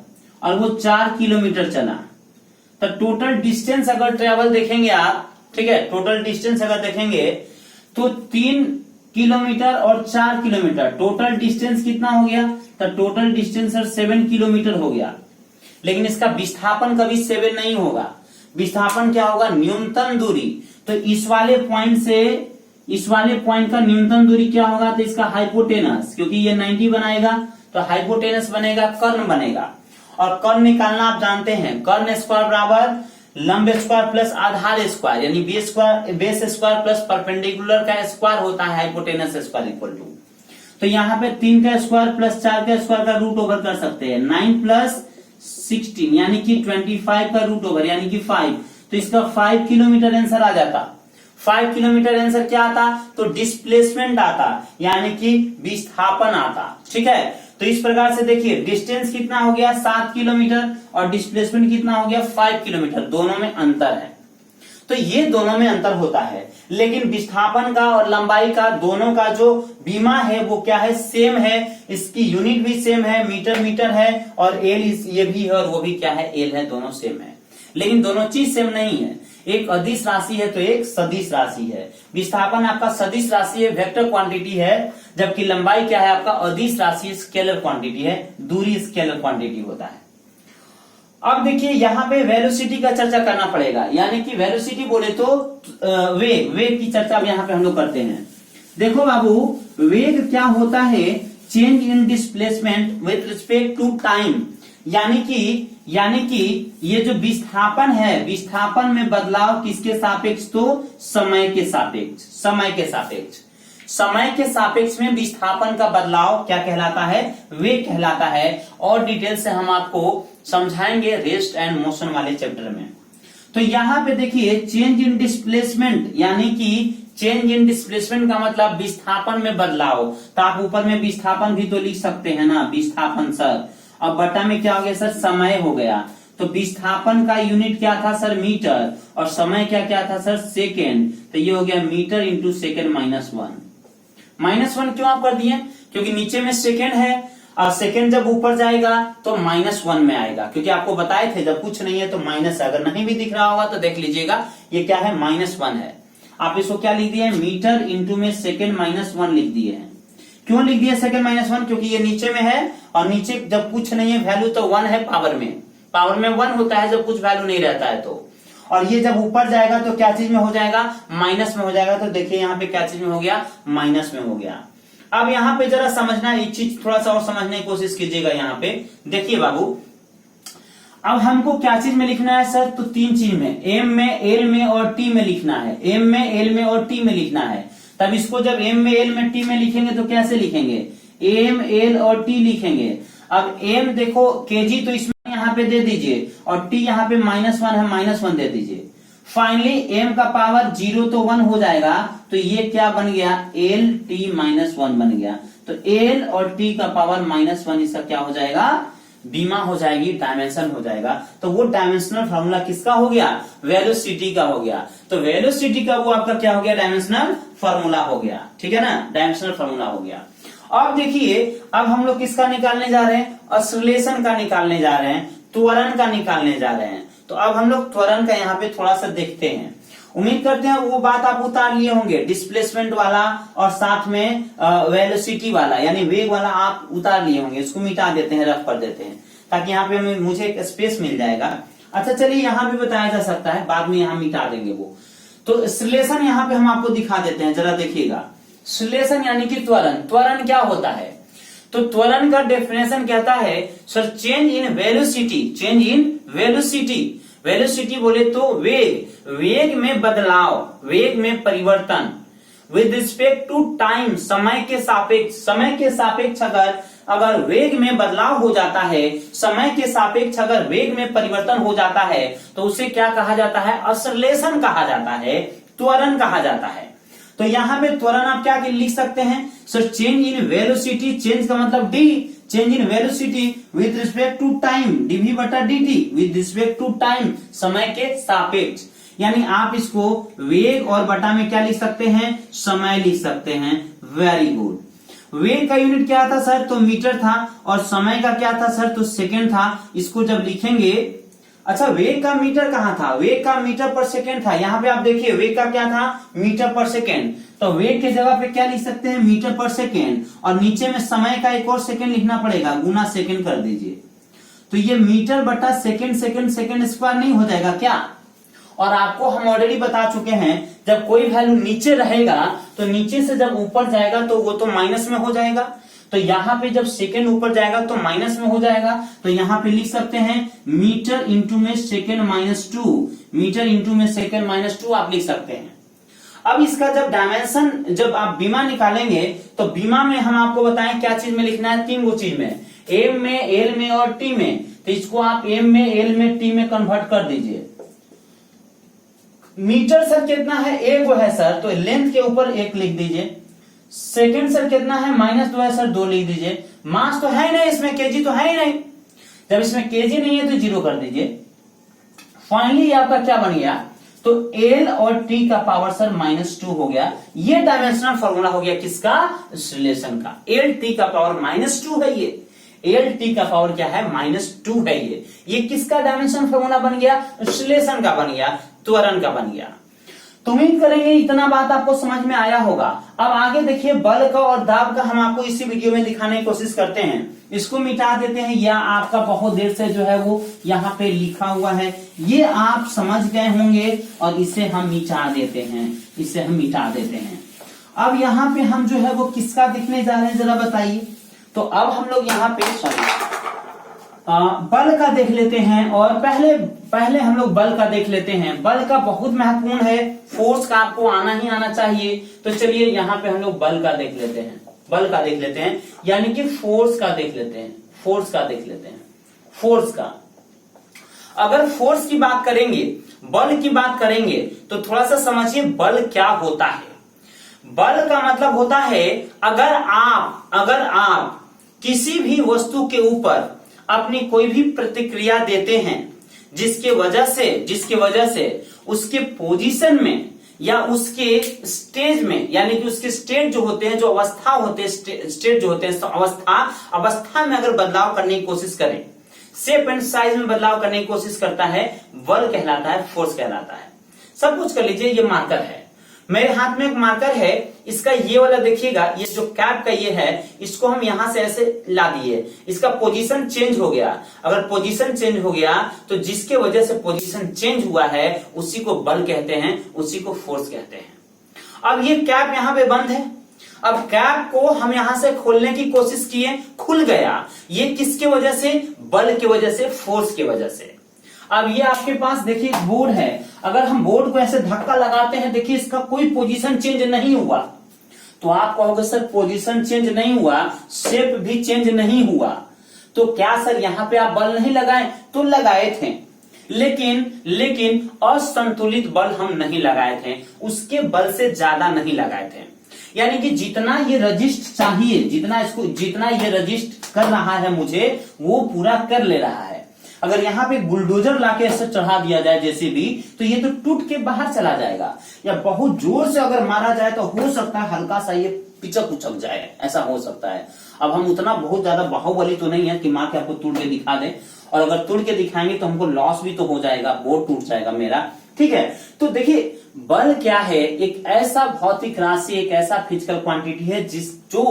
और वो 4 किलोमीटर चला। तो टोटल डिस्टेंस अगर ट्रेवल देखेंगे आप, ठीक है, टोटल डिस्टेंस अगर देखेंगे तो 3 किलोमीटर और 4 किलोमीटर, टोटल डिस्टेंस कितना हो गया? तो टोटल डिस्टेंस सर 7 किलोमीटर हो गया। लेकिन इसका विस्थापन कभी 7 नहीं होगा। विस्थापन क्या होगा? न्यूनतम दूरी। तो इस वाले पॉइंट से इस वाले पॉइंट का न्यूनतम दूरी क्या होगा? तो इसका हाइपोटेनस, क्योंकि ये 90 बनाएगा तो हाइपोटेनस बनेगा, कर्ण बनेगा। और कर्ण निकालना आप जानते हैं, कर्ण स्क्वायर बराबर लंब स्क्वायर प्लस आधार स्क्वायर, यानी बेस स्क्वायर प्लस परपेंडिकुलर का स्क्वायर होता है हाइपोटेनस स्क्वायर इक्वल टू। तो यहाँ पे 3 का स्क्वायर प्लस 4 का स्क्वायर का रूट ओवर कर सकते हैं। 9 प्लस 16 यानी कि 25 का रूट ओवर यानी कि 5। तो इसका 5 किलोमीटर आंसर आ जाता। 5 किलोमीटर आंसर क्या आता? तो डिस्प्लेसमेंट आता, यानी कि विस्थापन आता। ठीक है, तो इस प्रकार से देखिए डिस्टेंस कितना हो गया? 7 किलोमीटर, और डिस्प्लेसमेंट कितना हो गया? 5 किलोमीटर। दोनों में अंतर है। तो ये दोनों में अंतर होता है, लेकिन विस्थापन का और लंबाई का दोनों का जो बीमा है वो क्या है? सेम है। इसकी यूनिट भी सेम है, मीटर है, और एल ये भी है और वो भी क्या है? एल है। दोनों सेम है, लेकिन दोनों चीज सेम नहीं है। एक अदिश राशि है तो एक सदिश राशि है। विस्थापन आपका सदिश राशि है, वेक्टर क्वांटिटी है, जबकि लंबाई क्या है? आपका अदिश राशि, स्केलर क्वांटिटी है। दूरी स्केलर क्वांटिटी होता है। अब देखिए यहाँ पे वेलोसिटी का चर्चा करना पड़ेगा, यानी कि वेलोसिटी बोले तो वेग की चर्चा यहाँ पे हम लोग करते हैं। देखो बाबू, वेग क्या होता है? Change in displacement with respect to time, यानी कि ये जो विस्थापन है, विस्थापन में बदलाव किसके सापेक्ष? तो समय के सापेक्ष। समय के सापेक्ष में विस्थापन का बदलाव क्या कहलाता है? वेग कहलाता है। और डिटेल से हम आपको समझाएंगे रेस्ट एंड मोशन वाले चैप्टर में। तो यहाँ पे देखिए चेंज इन डिस्प्लेसमेंट, यानी कि चेंज इन डिस्प्लेसमेंट का मतलब विस्थापन में बदलाव। तो आप ऊपर में विस्थापन भी तो लिख सकते हैं ना, विस्थापन सर। अब बटा में क्या हो गया सर? समय हो गया। तो विस्थापन का यूनिट क्या था सर? मीटर। और समय क्या था सर? सेकेंड। तो ये हो गया मीटर इंटू सेकेंड -1 क्यों आप कर दिए? क्योंकि नीचे में सेकेंड है, और सेकेंड जब ऊपर जाएगा तो -1 में आएगा, क्योंकि आपको बताए थे जब कुछ नहीं है तो माइनस है। अगर नहीं भी दिख रहा होगा तो देख लीजिएगा, ये क्या है? -1 है। आप इसको क्या लिख दिए? मीटर इंटू में सेकेंड -1 लिख दिए हैं। क्यों लिख दिया सेकेंड -1? क्योंकि ये नीचे में है, और नीचे जब कुछ नहीं है वैल्यू तो 1 है। पावर में 1 होता है जब कुछ वैल्यू नहीं रहता है तो। और ये जब ऊपर जाएगा तो क्या चीज में हो जाएगा? माइनस में हो जाएगा। तो देखिए यहाँ पे क्या चीज में हो गया? माइनस में हो गया। अब यहाँ पे जरा समझना, एक चीज थोड़ा सा और समझने की कोशिश कीजिएगा। यहाँ पे देखिए बाबू, अब हमको क्या चीज में लिखना है सर? तो 3 चीज में, एम में, एल में और टी में लिखना है। एम में, एल में और टी में लिखना है। तब इसको जब एम में, एल में, टी में लिखेंगे तो कैसे लिखेंगे? एम, एल और टी लिखेंगे। अब एम देखो केजी, तो इसमें यहाँ पे दे दीजिए, और टी यहाँ पे -1 है, -1 दे दीजिए। फाइनली एम का पावर 0 तो 1 हो जाएगा, तो ये क्या बन गया? एल टी -1 बन गया। तो एल और टी का पावर -1, इसका क्या हो जाएगा? बीमा हो जाएगी, डायमेंशन हो जाएगा। तो वो डायमेंशनल फार्मूला किसका हो गया? वेलोसिटी का हो गया। तो वेलोसिटी का वो आपका क्या हो गया? डायमेंशनल फार्मूला हो गया। ठीक है ना, डायमेंशनल फार्मूला हो गया। अब देखिए, अब हम लोग किसका निकालने जा रहे हैं? एक्सेलरेशन का निकालने जा रहे हैं, त्वरण का निकालने जा रहे हैं। तो अब हम लोग त्वरण का यहाँ पे थोड़ा सा देखते हैं। उम्मीद करते हैं वो बात आप उतार लिए होंगे, डिस्प्लेसमेंट वाला और साथ में वेलोसिटी वाला, यानी वेग वाला आप उतार लिए होंगे। इसको मिटा देते हैं, रफ कर देते हैं, ताकि यहाँ पे मुझे एक स्पेस मिल जाएगा। अच्छा चलिए, यहाँ भी बताया जा सकता है, बाद में यहाँ मिटा देंगे वो। तो एक्सेलरेशन यहाँ पे हम आपको दिखा देते हैं, जरा देखिएगा। एक्सेलरेशन यानी कि त्वरण। त्वरण क्या होता है? तो त्वरण का डेफिनेशन कहता है sir, change in velocity. Change in velocity, velocity बोले तो वेग में बदलाव, वेग में परिवर्तन। विद रिस्पेक्ट टू टाइम, समय के सापेक्ष अगर वेग में बदलाव हो जाता है, समय के सापेक्ष अगर वेग में परिवर्तन हो जाता है, तो उसे क्या कहा जाता है? एक्सेलरेशन कहा जाता है, त्वरण कहा जाता है। तो यहाँ पे त्वरण आप क्या लिख सकते हैं sir? Change in velocity, change का मतलब D, change in velocity with respect to time, DV बटा dt, with respect to time, समय के सापेक्ष। यानी आप इसको वेग और बटा में क्या लिख सकते हैं, समय लिख सकते हैं। Very good. वेग का यूनिट क्या था सर, तो मीटर था, और समय का क्या था सर, तो सेकेंड था। इसको जब लिखेंगे, अच्छा वेग का मीटर कहाँ था, वेग का मीटर पर सेकेंड था। यहाँ पे आप देखिए वेग का क्या था, मीटर पर सेकेंड, तो वेग के जगह पे क्या लिख सकते हैं, मीटर पर सेकेंड, और नीचे में समय का एक और सेकेंड लिखना पड़ेगा, गुना सेकेंड कर दीजिए। तो ये मीटर बटा सेकेंड सेकेंड सेकेंड स्क्वायर नहीं हो जाएगा क्या। और आपको हम ऑलरेडी बता चुके हैं, जब कोई वैल्यू नीचे रहेगा तो नीचे से जब ऊपर जाएगा तो वो तो माइनस में हो जाएगा, तो यहाँ पे जब सेकेंड ऊपर जाएगा तो माइनस में हो जाएगा। तो यहाँ पे लिख सकते हैं मीटर इंटू में सेकेंड माइनस 2, मीटर इंटू में सेकेंड माइनस 2 आप लिख सकते हैं। अब इसका जब डायमेंशन, जब आप बीमा निकालेंगे तो बीमा में हम आपको बताएं क्या चीज में लिखना है, 3 चीज में, एम में, एल में और टी में। तो इसको आप एम में, एल में, टी में कन्वर्ट कर दीजिए। मीटर सर कितना है, 1 है सर, तो लेंथ के ऊपर 1 लिख दीजिए। सेकेंड सर कितना है, -2 है सर, 2 लिख दीजिए। मास तो है ही नहीं इसमें, केजी तो है ही नहीं, जब इसमें केजी नहीं है तो 0 कर दीजिए। फाइनली आपका क्या बन गया, तो एल और टी का पावर सर -2 हो गया। ये डायमेंशनल फॉर्मूला हो गया किसका, रिलेशन का। एल टी का पावर -2 है, ये एल टी का पावर क्या है, -2 है। ये किसका डायमेंशन फॉर्मूला बन गया, रिलेशन का बन गया, त्वरण का बन गया। तो उम्मीद करेंगे इतना बात आपको समझ में आया होगा। अब आगे देखिए बल का और दाब का हम आपको इसी वीडियो में दिखाने की कोशिश करते हैं। इसको मिटा देते हैं, या आपका बहुत देर से जो है वो यहाँ पे लिखा हुआ है, ये आप समझ गए होंगे, और इसे हम मिटा देते हैं, इसे हम मिटा देते हैं। अब यहाँ पे हम जो है वो किसका दिखने जा रहे हैं जरा बताइए। तो अब हम लोग यहाँ पे बल का देख लेते हैं, और पहले हम लोग बल का देख लेते हैं। बल का बहुत महत्वपूर्ण है, फोर्स का आपको आना ही आना चाहिए। तो चलिए यहाँ पे हम लोग बल का देख लेते हैं, बल का देख लेते हैं, यानी कि फोर्स का देख लेते हैं, फोर्स का देख लेते हैं। फोर्स का, अगर फोर्स की बात करेंगे, बल की बात करेंगे, तो थोड़ा सा समझिए बल क्या होता है। बल का मतलब होता है, अगर आप किसी भी वस्तु के ऊपर अपनी कोई भी प्रतिक्रिया देते हैं, जिसके वजह से उसके पोजीशन में या उसके स्टेज में, यानी कि उसके स्टेट जो होते हैं, जो अवस्था होते हैं, स्टेट जो होते हैं, अवस्था में अगर बदलाव करने की कोशिश करें, शेप एंड साइज में बदलाव करने की कोशिश करता है, बल कहलाता है, फोर्स कहलाता है। सब कुछ कर लीजिए, ये मार्कर है, मेरे हाथ में एक मार्कर है, इसका ये वाला देखिएगा, ये जो कैप का ये है, इसको हम यहां से ऐसे ला दिए, इसका पोजीशन चेंज हो गया। अगर पोजीशन चेंज हो गया तो जिसके वजह से पोजीशन चेंज हुआ है उसी को बल कहते हैं, उसी को फोर्स कहते हैं। अब ये कैप यहाँ पे बंद है, अब कैप को हम यहां से खोलने की कोशिश किए, खुल गया। ये किसके वजह से, बल की वजह से, फोर्स की वजह से। अब ये आपके पास देखिए बोर्ड है, अगर हम बोर्ड को ऐसे धक्का लगाते हैं, देखिए इसका कोई पोजीशन चेंज नहीं हुआ, तो आप कहोगे सर पोजीशन चेंज नहीं हुआ, शेप भी चेंज नहीं हुआ, तो क्या सर यहाँ पे आप बल नहीं लगाए, तो लगाए थे, लेकिन असंतुलित बल हम नहीं लगाए थे, उसके बल से ज्यादा नहीं लगाए थे। यानी कि जितना ये रजिस्ट चाहिए, जितना ये रजिस्ट कर रहा है मुझे, वो पूरा कर ले रहा है। अगर यहाँ पे बुलडोजर लाके ऐसे चढ़ा दिया जाए जैसे भी, तो ये तो टूट के बाहर चला जाएगा, या बहुत जोर से अगर मारा जाए तो हो सकता है हल्का सा ये पिचक उचक जाए, ऐसा हो सकता है। अब हम उतना बहुत ज्यादा बाहुबली तो नहीं है कि मार के आपको तोड़ के दिखा दे, और अगर तोड़ के दिखाएंगे तो हमको लॉस भी तो हो जाएगा, बोर्ड टूट जाएगा मेरा, ठीक है। तो देखिए बल क्या है, एक ऐसा भौतिक राशि, एक ऐसा फिजिकल क्वांटिटी है जो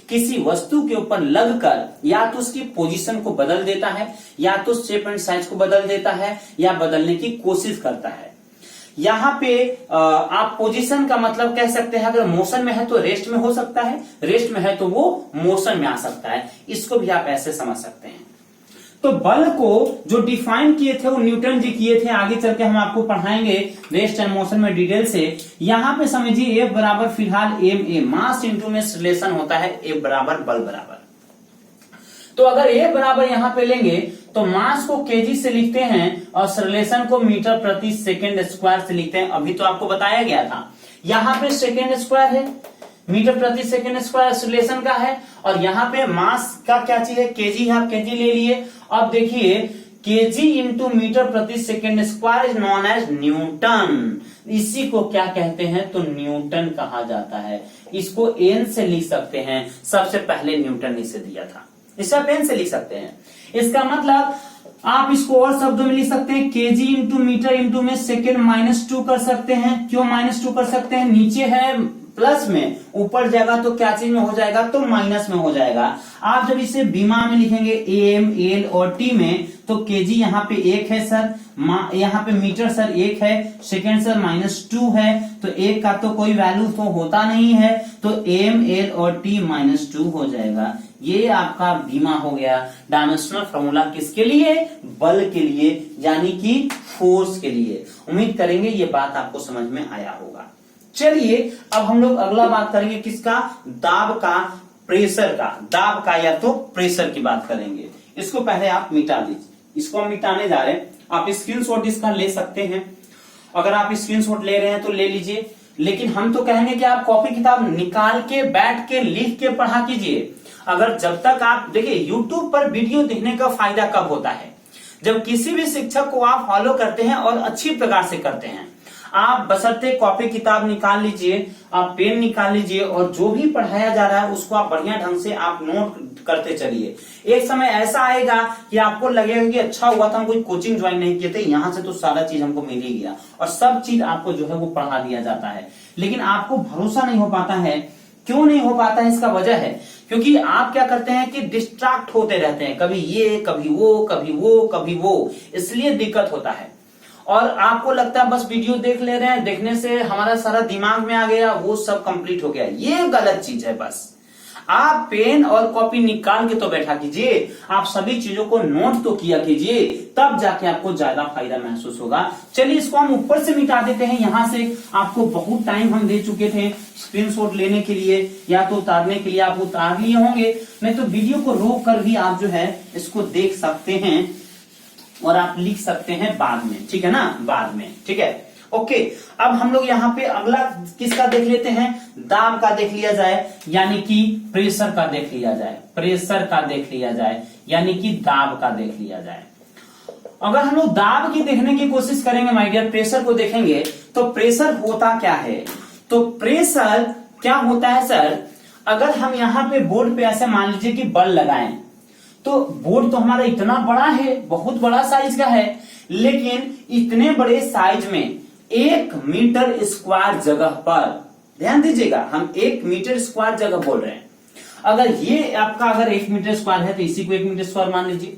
किसी वस्तु के ऊपर लगकर या तो उसकी पोजीशन को बदल देता है, या तो शेप एंड साइज को बदल देता है, या बदलने की कोशिश करता है। यहाँ पे आप पोजीशन का मतलब कह सकते हैं, अगर मोशन में है तो रेस्ट में हो सकता है, रेस्ट में है तो वो मोशन में आ सकता है, इसको भी आप ऐसे समझ सकते हैं। तो बल को जो डिफाइन किए थे वो न्यूटन जी किए थे, आगे चल के हम आपको पढ़ाएंगे रेस्ट एंड मोशन में डिटेल से। यहाँ पे समझिए F बराबर फिलहाल ma, मास इंटू में रिलेशन होता है F बराबर बल बराबर। तो अगर F बराबर यहाँ पे लेंगे तो मास को केजी से लिखते हैं और रिलेशन को मीटर प्रति सेकेंड स्क्वायर से लिखते हैं। अभी तो आपको बताया गया था, यहाँ पे सेकेंड स्क्वायर है, मीटर प्रति सेकेंड स्क्वायर रिलेशन का है, और यहाँ पे मास का क्या चीज है, केजी है, आप केजी ले लिए। अब देखिए केजी इंटू मीटर प्रति second square is known as newton. इसी को क्या कहते हैं, तो न्यूटन कहा जाता है। इसको एन से लिख सकते हैं, सबसे पहले न्यूटन ने इसे दिया था, इसे आप एन से लिख सकते हैं। इसका मतलब आप इसको और शब्दों में लिख सकते हैं, केजी इंटू मीटर इंटू में सेकेंड -2 कर सकते हैं। क्यों -2 कर सकते हैं, नीचे है प्लस में, ऊपर जाएगा तो क्या चीज में हो जाएगा, तो माइनस में हो जाएगा। आप जब इसे बीमा में लिखेंगे एम एल और टी में, तो केजी यहाँ पे 1 है सर, यहाँ पे मीटर सर 1 है, सेकेंड सर -2 है, तो 1 का तो कोई वैल्यू तो होता नहीं है, तो एम एल और टी -2 हो जाएगा। ये आपका बीमा हो गया। डायमेंशनल फॉर्मूला किसके लिए, बल के लिए, यानी कि फोर्स के लिए। उम्मीद करेंगे ये बात आपको समझ में आया होगा। चलिए अब हम लोग अगला बात करेंगे किसका, दाब का, प्रेशर का। दाब का या तो प्रेशर की बात करेंगे। इसको पहले आप मिटा दीजिए, इसको हम मिटाने जा रहे हैं। आप स्क्रीनशॉट इसका ले सकते हैं, अगर आप स्क्रीनशॉट ले रहे हैं तो ले लीजिए, लेकिन हम तो कहेंगे कि आप कॉपी किताब निकाल के बैठ के लिख के पढ़ा कीजिए। अगर जब तक आप देखिए, YouTube पर वीडियो देखने का फायदा कब होता है, जब किसी भी शिक्षक को आप फॉलो करते हैं और अच्छी प्रकार से करते हैं। आप बशर्ते कॉपी किताब निकाल लीजिए, आप पेन निकाल लीजिए, और जो भी पढ़ाया जा रहा है उसको आप बढ़िया ढंग से आप नोट करते चलिए। एक समय ऐसा आएगा कि आपको लगेगा कि अच्छा हुआ था हम कोई कोचिंग ज्वाइन नहीं किए थे, यहाँ से तो सारा चीज हमको मिल ही गया, और सब चीज आपको जो है वो पढ़ा दिया जाता है। लेकिन आपको भरोसा नहीं हो पाता है। क्यों नहीं हो पाता है, इसका वजह है क्योंकि आप क्या करते हैं कि डिस्ट्रैक्ट होते रहते हैं, कभी ये कभी वो कभी वो कभी वो, इसलिए दिक्कत होता है। और आपको लगता है बस वीडियो देख ले रहे हैं, देखने से हमारा सारा दिमाग में आ गया, वो सब कंप्लीट हो गया। ये गलत चीज है। बस आप पेन और कॉपी निकाल के तो बैठा कीजिए, आप सभी चीजों को नोट तो किया कीजिए, तब जाके आपको ज्यादा फायदा महसूस होगा। चलिए इसको हम ऊपर से मिटा देते हैं। यहां से आपको बहुत टाइम हम दे चुके थे स्क्रीनशॉट लेने के लिए या तो उतारने के लिए, आप उतार लिए होंगे, नहीं तो वीडियो को रोक कर भी आप जो है इसको देख सकते हैं और आप लिख सकते हैं बाद में, ठीक है ना, बाद में, ठीक है। ओके, अब हम लोग यहाँ पे अगला किसका देख लेते हैं, दाब का देख लिया जाए, यानी कि प्रेशर का देख लिया जाए, प्रेशर का देख लिया जाए, यानी कि दाब का देख लिया जाए। अगर हम लोग दाब की देखने की कोशिश करेंगे माय डियर, प्रेशर को देखेंगे तो प्रेशर होता क्या है, तो प्रेशर क्या होता है सर, अगर हम यहाँ पे बोर्ड पे ऐसे मान लीजिए कि बल लगाएं, तो बोर्ड तो हमारा इतना बड़ा है, बहुत बड़ा साइज का है, लेकिन इतने बड़े साइज में 1 मीटर स्क्वायर जगह पर, ध्यान दीजिएगा हम 1 मीटर स्क्वायर जगह बोल रहे हैं। अगर ये आपका अगर 1 मीटर स्क्वायर है तो इसी को 1 मीटर स्क्वायर मान लीजिए।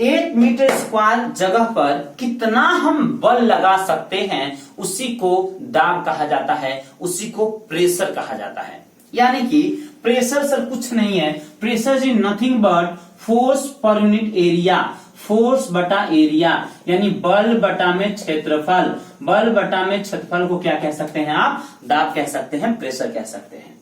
1 मीटर स्क्वायर जगह पर कितना हम बल लगा सकते हैं, उसी को दाब कहा जाता है, उसी को प्रेशर कहा जाता है। यानी कि प्रेशर सर कुछ नहीं है, pressure is nothing but force per unit area, force बटा एरिया, यानी बल बटा में क्षेत्रफल, बल बटा में क्षेत्रफल को क्या कह सकते हैं आप, दाब कह सकते हैं, प्रेशर कह सकते हैं।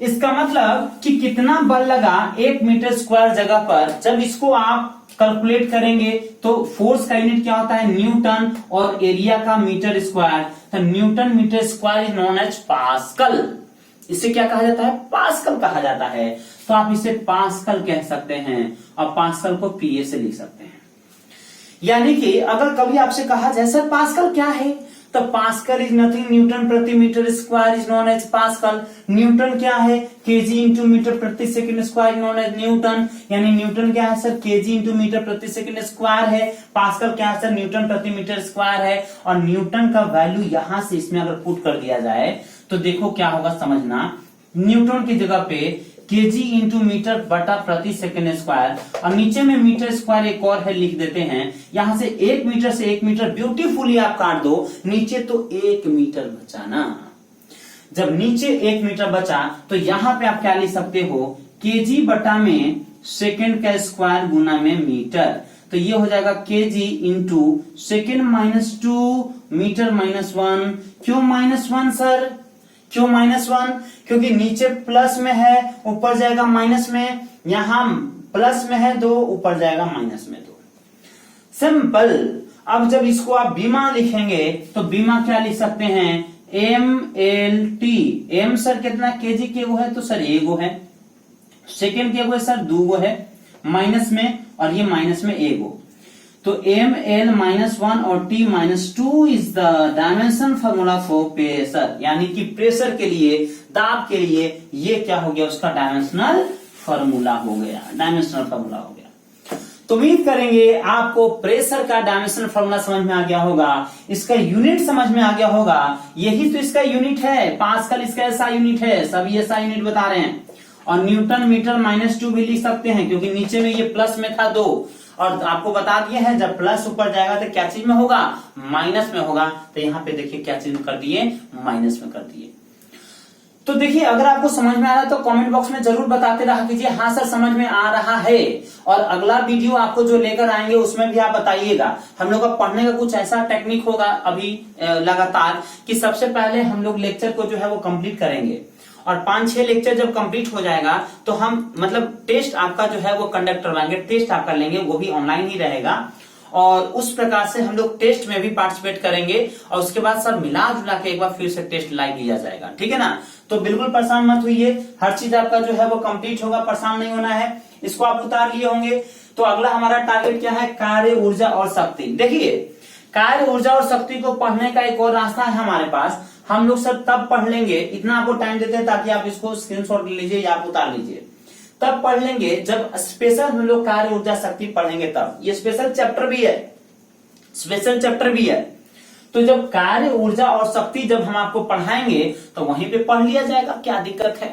इसका मतलब कि कितना बल लगा 1 मीटर स्क्वायर जगह पर, जब इसको आप कैलकुलेट करेंगे तो फोर्स का यूनिट क्या होता है, न्यूटन, और एरिया का मीटर स्क्वायर, तो newton metre square is known as pascal. इसे क्या कहा जाता है, पास्कल कहा जाता है। तो आप इसे पास्कल कह सकते हैं और पास्कल को पीए से लिख सकते हैं। यानी कि अगर कभी आपसे कहा जाए सर पास्कल क्या है, तो पास्कल इज नथिंग, न्यूटन प्रति metre square is known as pascal. Newton क्या है, केजी इंटू मीटर प्रति second square is known as newton, यानी न्यूटन क्या है सर, केजी इंटू मीटर प्रति सेकंड स्क्वायर है। पास्कल क्या है सर, न्यूटन प्रति मीटर स्क्वायर है। और न्यूटन का वैल्यू यहां से इसमें अगर पुट कर दिया जाए तो देखो क्या होगा, समझना, न्यूटन की जगह पे केजी इंटू मीटर बटा प्रति सेकंड स्क्वायर, और नीचे में मीटर स्क्वायर एक और है लिख देते हैं। यहां से 1 मीटर से 1 मीटर ब्यूटीफुली आप काट दो, नीचे तो 1 मीटर बचा ना। जब नीचे 1 मीटर बचा तो यहां पे आप क्या लिख सकते हो, केजी बटा में सेकंड का स्क्वायर गुना में मीटर, तो ये हो जाएगा केजी इंटू सेकंड -2 मीटर -1। क्यों -1 सर, क्यों -1, क्योंकि नीचे प्लस में है, ऊपर जाएगा माइनस में, यहां प्लस में है 2, ऊपर जाएगा माइनस में 2। सिंपल। अब जब इसको आप बीमा लिखेंगे तो बीमा क्या लिख सकते हैं, MLT। एम सर कितना, केजी के वो है तो सर एगो है, सेकेंड के वो है सर 2 है, माइनस में, और ये माइनस में एगो। तो ml-1 और T-2 is the dimension formula for pressure, यानी कि प्रेशर के लिए, दाब के लिए ये क्या हो गया, उसका डायमेंशनल फॉर्मूला हो गया, डायमेंशनल फॉर्मूला हो गया। तो उम्मीद करेंगे आपको प्रेशर का डायमेंशनल फॉर्मूला समझ में आ गया होगा, इसका यूनिट समझ में आ गया होगा। यही तो इसका यूनिट है, पास्कल इसका ऐसा यूनिट है, सभी ऐसा यूनिट बता रहे हैं। और न्यूटन मीटर -2 भी लिख सकते हैं, क्योंकि नीचे में ये प्लस में था 2, और आपको बता दिया है जब प्लस ऊपर जाएगा तो क्या चीज में होगा, माइनस में होगा। तो यहाँ पे देखिए क्या चीज कर दिए, माइनस में कर दिए। तो देखिए अगर आपको समझ में आ रहा है तो कमेंट बॉक्स में जरूर बताते रहा कीजिए, हाँ सर समझ में आ रहा है। और अगला वीडियो आपको जो लेकर आएंगे उसमें भी आप बताइएगा। हम लोग का पढ़ने का कुछ ऐसा टेक्निक होगा अभी लगातार, कि सबसे पहले हम लोग लेक्चर को जो है वो कंप्लीट करेंगे, और 5-6 लेक्चर जब कंप्लीट हो जाएगा तो हम मतलब टेस्ट आपका जो है वो कंडक्ट करवाएंगे, टेस्ट आप कर लेंगे, वो भी ऑनलाइन ही रहेगा। और उस प्रकार से हम लोग टेस्ट में भी पार्टिसिपेट करेंगे, और उसके बाद सब मिला जुला के एक बार फिर से टेस्ट लाइव लिया जाएगा, ठीक है ना। तो बिल्कुल परेशान मत होइए, हर चीज आपका जो है वो कंप्लीट होगा, परेशान नहीं होना है। इसको आप उतार लिए होंगे। तो अगला हमारा टारगेट क्या है, कार्य, ऊर्जा और शक्ति। देखिए कार्य, ऊर्जा और शक्ति को पढ़ने का एक और रास्ता है हमारे पास, हम लोग सब तब पढ़ लेंगे, इतना आपको टाइम देते हैं ताकि आप इसको स्क्रीनशॉट लीजिए या आप उतार लीजिए। तब पढ़ लेंगे जब स्पेशल हम लोग कार्य, ऊर्जा, शक्ति पढ़ेंगे, तब ये स्पेशल चैप्टर भी है, स्पेशल चैप्टर भी है। तो जब कार्य, ऊर्जा और शक्ति जब हम आपको पढ़ाएंगे तो वहीं पे पढ़ लिया जाएगा, क्या दिक्कत है,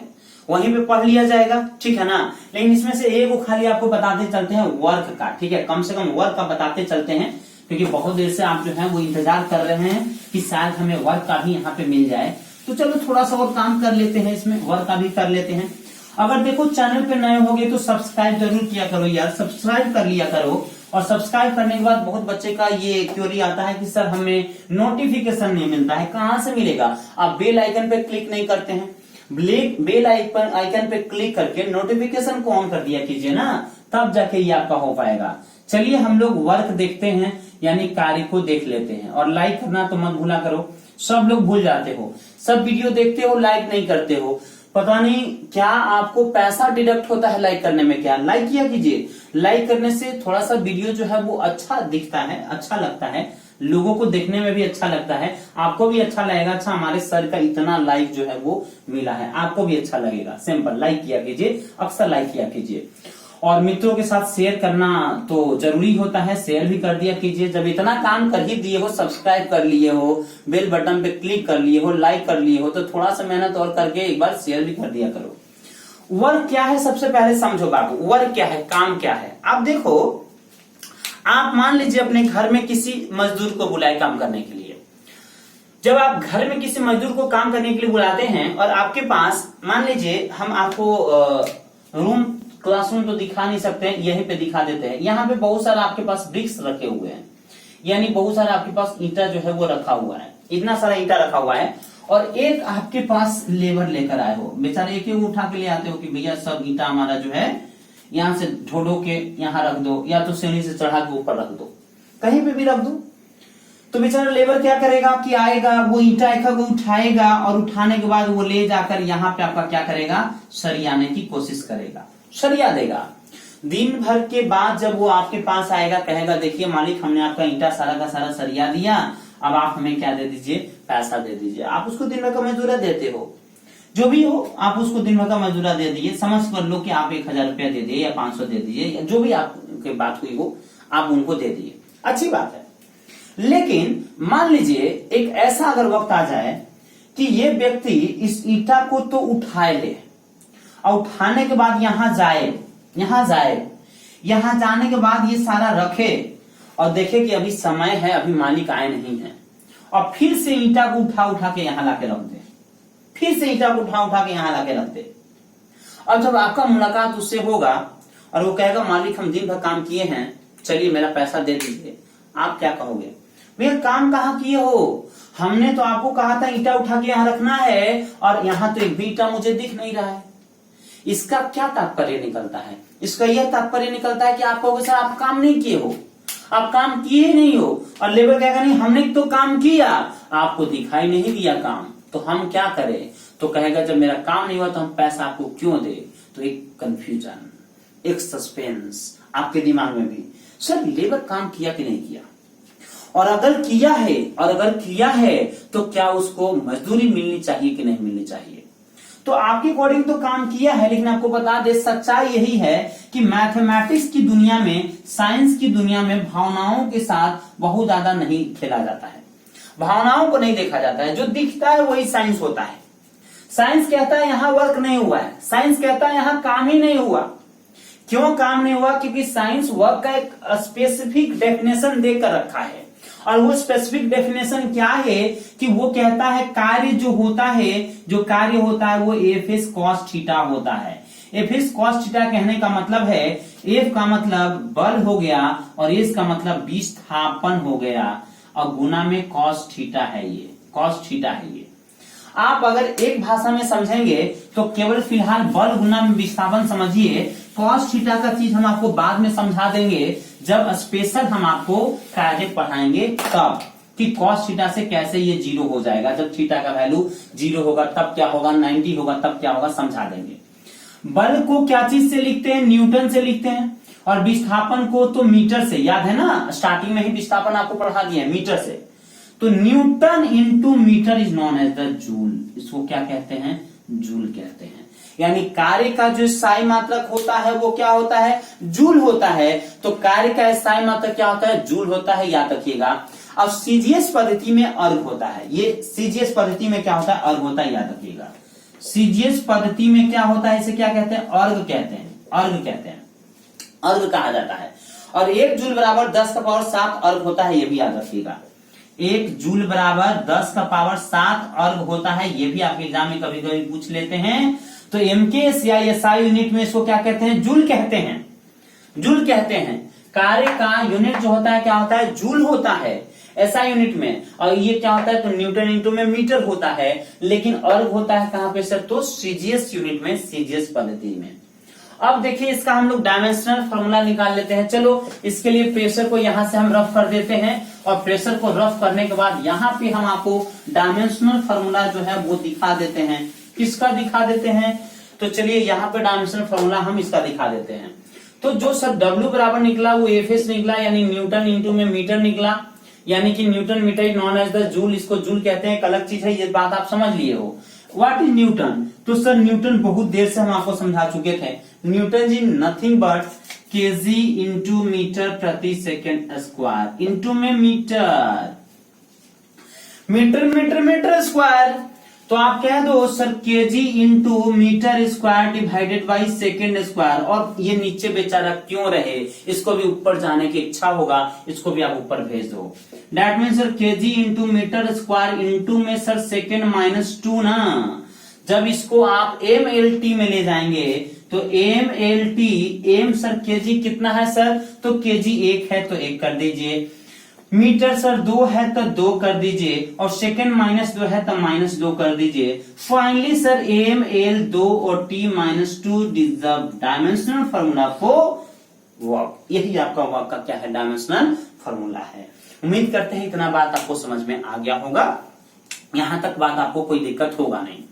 वहीं पे पढ़ लिया जाएगा, ठीक है ना। लेकिन इसमें से एक को खाली आपको बताते चलते हैं वर्क का, ठीक है, कम से कम वर्क का बताते चलते हैं, क्योंकि बहुत देर से आप जो है वो इंतजार कर रहे हैं कि शायद हमें वर्क का भी यहाँ पे मिल जाए। तो चलो थोड़ा सा और काम कर लेते हैं, इसमें वर्क का भी कर लेते हैं। अगर देखो चैनल पे नए होगे तो सब्सक्राइब जरूर किया करो यार, सब्सक्राइब कर लिया करो। और सब्सक्राइब करने के बाद बहुत बच्चे का ये क्वेरी आता है कि सर हमें नोटिफिकेशन नहीं मिलता है, कहाँ से मिलेगा। आप बेल आइकन पे क्लिक नहीं करते हैं, बेल आइकन पे क्लिक करके नोटिफिकेशन को ऑन कर दिया कीजिए ना, तब जाके ये आपका हो पाएगा। चलिए हम लोग वर्क देखते हैं, यानी कार्य को देख लेते हैं। और लाइक करना तो मत भूला करो, सब लोग भूल जाते हो, सब वीडियो देखते हो लाइक नहीं करते हो, पता नहीं क्या आपको पैसा डिडक्ट होता है लाइक करने में। क्या लाइक किया कीजिए, लाइक करने से थोड़ा सा वीडियो जो है वो अच्छा दिखता है, अच्छा लगता है, लोगों को देखने में भी अच्छा लगता है, आपको भी अच्छा लगेगा। अच्छा हमारे सर का इतना लाइक जो है वो मिला है, आपको भी अच्छा लगेगा। सिंपल लाइक किया कीजिए, अक्सर लाइक किया कीजिए। और मित्रों के साथ शेयर करना तो जरूरी होता है, शेयर भी कर दिया कीजिए। जब इतना काम कर ही दिए हो, सब्सक्राइब कर लिए हो, बेल बटन पे क्लिक कर लिए हो, लाइक कर लिए हो, तो थोड़ा सा मेहनत और करके एक बार शेयर भी कर दिया करो। वर्क क्या है सबसे पहले समझो बाबू, वर्क क्या है, काम क्या है। आप देखो, आप मान लीजिए अपने घर में किसी मजदूर को बुलाए काम करने के लिए। जब आप घर में किसी मजदूर को काम करने के लिए बुलाते हैं और आपके पास मान लीजिए हम आपको क्लासरूम तो दिखा नहीं सकते हैं, यहीं पे दिखा देते हैं। यहाँ पे बहुत सारा आपके पास ब्रिक्स रखे हुए हैं, यानी बहुत सारा आपके पास ईंटा जो है वो रखा हुआ है, इतना सारा ईंटा रखा हुआ है। और एक आपके पास लेबर लेकर आए हो, बेचारे एक ही उठा के ले आते हो कि भैया सब ईंटा हमारा जो है यहाँ से ढो के यहाँ रख दो, या तो सीढ़ी से चढ़ा के ऊपर रख दो, कहीं पे भी रख दो। तो बेचारा लेबर क्या करेगा कि आएगा, वो ईंटा एक को उठाएगा, और उठाने के बाद वो ले जाकर यहाँ पे आपका क्या करेगा, सरियाने की कोशिश करेगा, सरिया देगा। दिन भर के बाद जब वो आपके पास आएगा, कहेगा देखिए मालिक हमने आपका ईंटा सारा का सारा सरिया दिया, अब आप हमें क्या दे दीजिए, पैसा दे दीजिए। आप उसको दिन भर का मजदूरा देते हो, जो भी हो आप उसको दिन भर का मजदूरा दे दीजिए। समझ कर लो कि आप 1000 रुपया दे दिए या 500 दे दीजिए, या जो भी आपकी बात हुई हो आप उनको दे दिए, अच्छी बात है। लेकिन मान लीजिए एक ऐसा अगर वक्त आ जाए कि ये व्यक्ति इस ईंटा को तो उठाए ले, और उठाने के बाद यहाँ जाए, यहाँ जाने के बाद ये सारा रखे और देखे कि अभी समय है, अभी मालिक आए नहीं है, और फिर से ईंटा को उठा के यहाँ लाके रख दे, फिर से ईंटा को उठा के यहाँ लाके रख दे। और जब आपका मुलाकात उससे होगा और वो कहेगा मालिक हम दिन भर काम किए हैं, चलिए मेरा पैसा दे दीजिए, आप क्या कहोगे, भैया काम कहाँ किए हो, हमने तो आपको कहा था ईंटा उठा के यहाँ रखना है, और यहाँ तो एक भी ईंटा मुझे दिख नहीं रहा है। इसका क्या तात्पर्य निकलता है, इसका यह तात्पर्य निकलता है कि आप कहोगे सर आप काम नहीं किए हो, आप काम किए ही नहीं हो। और लेबर कहेगा नहीं हमने तो काम किया, आपको दिखाई नहीं दिया काम, तो हम क्या करें। तो कहेगा जब मेरा काम नहीं हुआ तो हम पैसा आपको क्यों दे। तो एक कंफ्यूजन, एक सस्पेंस आपके दिमाग में भी, सर लेबर काम किया कि नहीं किया, और अगर किया है तो क्या उसको मजदूरी मिलनी चाहिए कि नहीं मिलनी चाहिए। तो आपके अकॉर्डिंग तो काम किया है, लेकिन आपको बता दे सच्चाई यही है कि मैथमेटिक्स की दुनिया में, साइंस की दुनिया में भावनाओं के साथ बहुत ज्यादा नहीं खेला जाता है, भावनाओं को नहीं देखा जाता है। जो दिखता है वही साइंस होता है। साइंस कहता है यहां वर्क नहीं हुआ है, साइंस कहता है यहां काम ही नहीं हुआ। क्यों काम नहीं हुआ? क्योंकि साइंस वर्क का एक स्पेसिफिक डेफिनेशन देकर रखा है, और वो स्पेसिफिक डेफिनेशन क्या है कि वो कहता है कार्य जो होता है वो एफ कॉस थीटा होता है। एफ कॉस थीटा कहने का मतलब है, एफ का मतलब बल हो गया और एस का मतलब विस्थापन हो गया, और गुना में कॉस थीटा है, ये कॉस थीटा है। ये आप अगर एक भाषा में समझेंगे तो केवल फिलहाल बल गुना में विस्थापन समझिए। कॉस थीटा का चीज हम आपको बाद में समझा देंगे, जब स्पेशल हम आपको प्रोजेक्ट पढ़ाएंगे तब, कि कॉस थीटा से कैसे ये 0 हो जाएगा। जब थीटा का वैल्यू 0 होगा तब क्या होगा, 90 होगा तब क्या होगा, समझा देंगे। बल को क्या चीज से लिखते हैं? न्यूटन से लिखते हैं, और विस्थापन को तो मीटर से, याद है ना, स्टार्टिंग में ही विस्थापन आपको पढ़ा दिया है, मीटर से। तो newton into metre is known as the joule. इसको क्या कहते हैं? जूल कहते हैं। यानी कार्य का जो स्थायी मात्रक होता है वो क्या होता है? जूल होता है। तो कार्य का स्थायी मात्रक क्या होता है? जूल होता है, याद रखिएगा। अब सीजीएस पद्धति में अर्ग होता है। ये सीजीएस पद्धति में क्या होता है? अर्ग होता है, याद रखिएगा। सीजीएस पद्धति में क्या होता है? इसे क्या कहते हैं? अर्ग कहते हैं, अर्ग कहते हैं, अर्ग कहा जाता है। और 1 जूल बराबर 10 का पावर 7 अर्ग होता है, ये भी याद रखिएगा। 1 जूल बराबर 10 का पावर 7 अर्ग होता है, ये भी आपके एग्जाम में कभी कभी पूछ लेते हैं। तो एमकेएस या एसआई यूनिट में इसको क्या कहते हैं? जूल कहते हैं, जूल कहते हैं। कार्य का यूनिट जो होता है क्या होता है? जूल होता है एसआई यूनिट में। और ये क्या होता है? तो न्यूटन इंटू में मीटर होता है। लेकिन अर्ग होता है कहां पे सर? तो सीजीएस यूनिट में, सीजीएस पद्धति में। अब देखिए इसका हम लोग डायमेंशनल फॉर्मूला निकाल लेते हैं। चलो इसके लिए प्रेशर को यहां से हम रफ कर देते हैं, और प्रेशर को रफ करने के बाद यहां पे हम आपको डायमेंशनल फॉर्मूला जो है वो दिखा देते हैं। किसका दिखा देते हैं? तो चलिए यहाँ पे डायमेंशनल फॉर्मूला हम इसका दिखा देते हैं। तो जो सर W बराबर निकला वो एफएस निकला, यानी न्यूटन इंटू में मीटर निकला, यानी कि newton metre is known as the joule. इसको जूल कहते हैं, एक अलग चीज है, ये बात आप समझ लिए हो। What is newton? तो सर न्यूटन बहुत देर से हम आपको समझा चुके थे। Newton is nothing but KG into metre प्रति सेकेंड स्क्वायर। इंटू में metre, metre metre metre square. तो आप कह दो sir KG into metre square divided by second square. और ये नीचे बेचारा क्यों रहे, इसको भी ऊपर जाने की इच्छा होगा, इसको भी आप ऊपर भेज दो। That mean sir KG into metre square into में सर सेकेंड -2 ना। जब इसको आप MLT में ले जाएंगे तो MLT, एम सर केजी कितना है सर? तो केजी 1 है तो 1 कर दीजिए, मीटर सर 2 है तो 2 कर दीजिए, और सेकेंड -2 है तो -2 कर दीजिए। फाइनली सर ML 2 और T -2 is the dimensional formula for work. यही आपका वर्क का क्या है? डायमेंशनल फॉर्मूला है। उम्मीद करते हैं इतना बात आपको समझ में आ गया होगा, यहां तक बात आपको कोई दिक्कत होगा नहीं।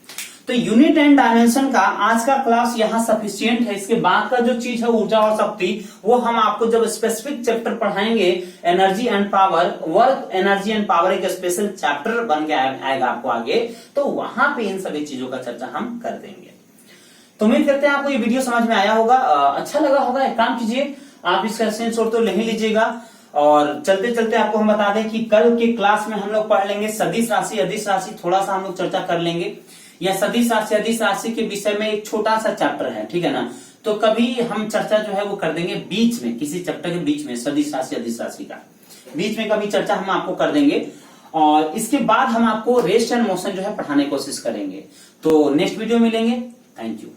तो यूनिट एंड डायमेंशन का आज का क्लास यहाँ सफिशियंट है। इसके बाद का जो चीज है ऊर्जा और शक्ति, वो हम आपको जब स्पेसिफिक चैप्टर पढ़ाएंगे, energy and power, work energy and power एक स्पेशल चैप्टर बन के आएगा आपको आगे, तो वहां पे इन सभी चीजों का चर्चा हम कर देंगे। तो उम्मीद करते हैं आपको ये वीडियो समझ में आया होगा, अच्छा लगा होगा। एक काम कीजिए, आप इसका स्क्रीनशॉट तो ले ही लीजिएगा। और चलते चलते आपको हम बता दें कि कल के क्लास में हम लोग पढ़ लेंगे सदिश राशि, अदिश राशि, थोड़ा सा हम लोग चर्चा कर लेंगे। या सदिश राशि, अदिश राशि के विषय में एक छोटा सा चैप्टर है, ठीक है ना। तो कभी हम चर्चा जो है वो कर देंगे बीच में, किसी चैप्टर के बीच में, सदिश राशि, अदिश राशि का बीच में कभी चर्चा हम आपको कर देंगे। और इसके बाद हम आपको रेस्ट एंड मोशन जो है पढ़ाने की कोशिश करेंगे। तो नेक्स्ट वीडियो मिलेंगे। Thank you.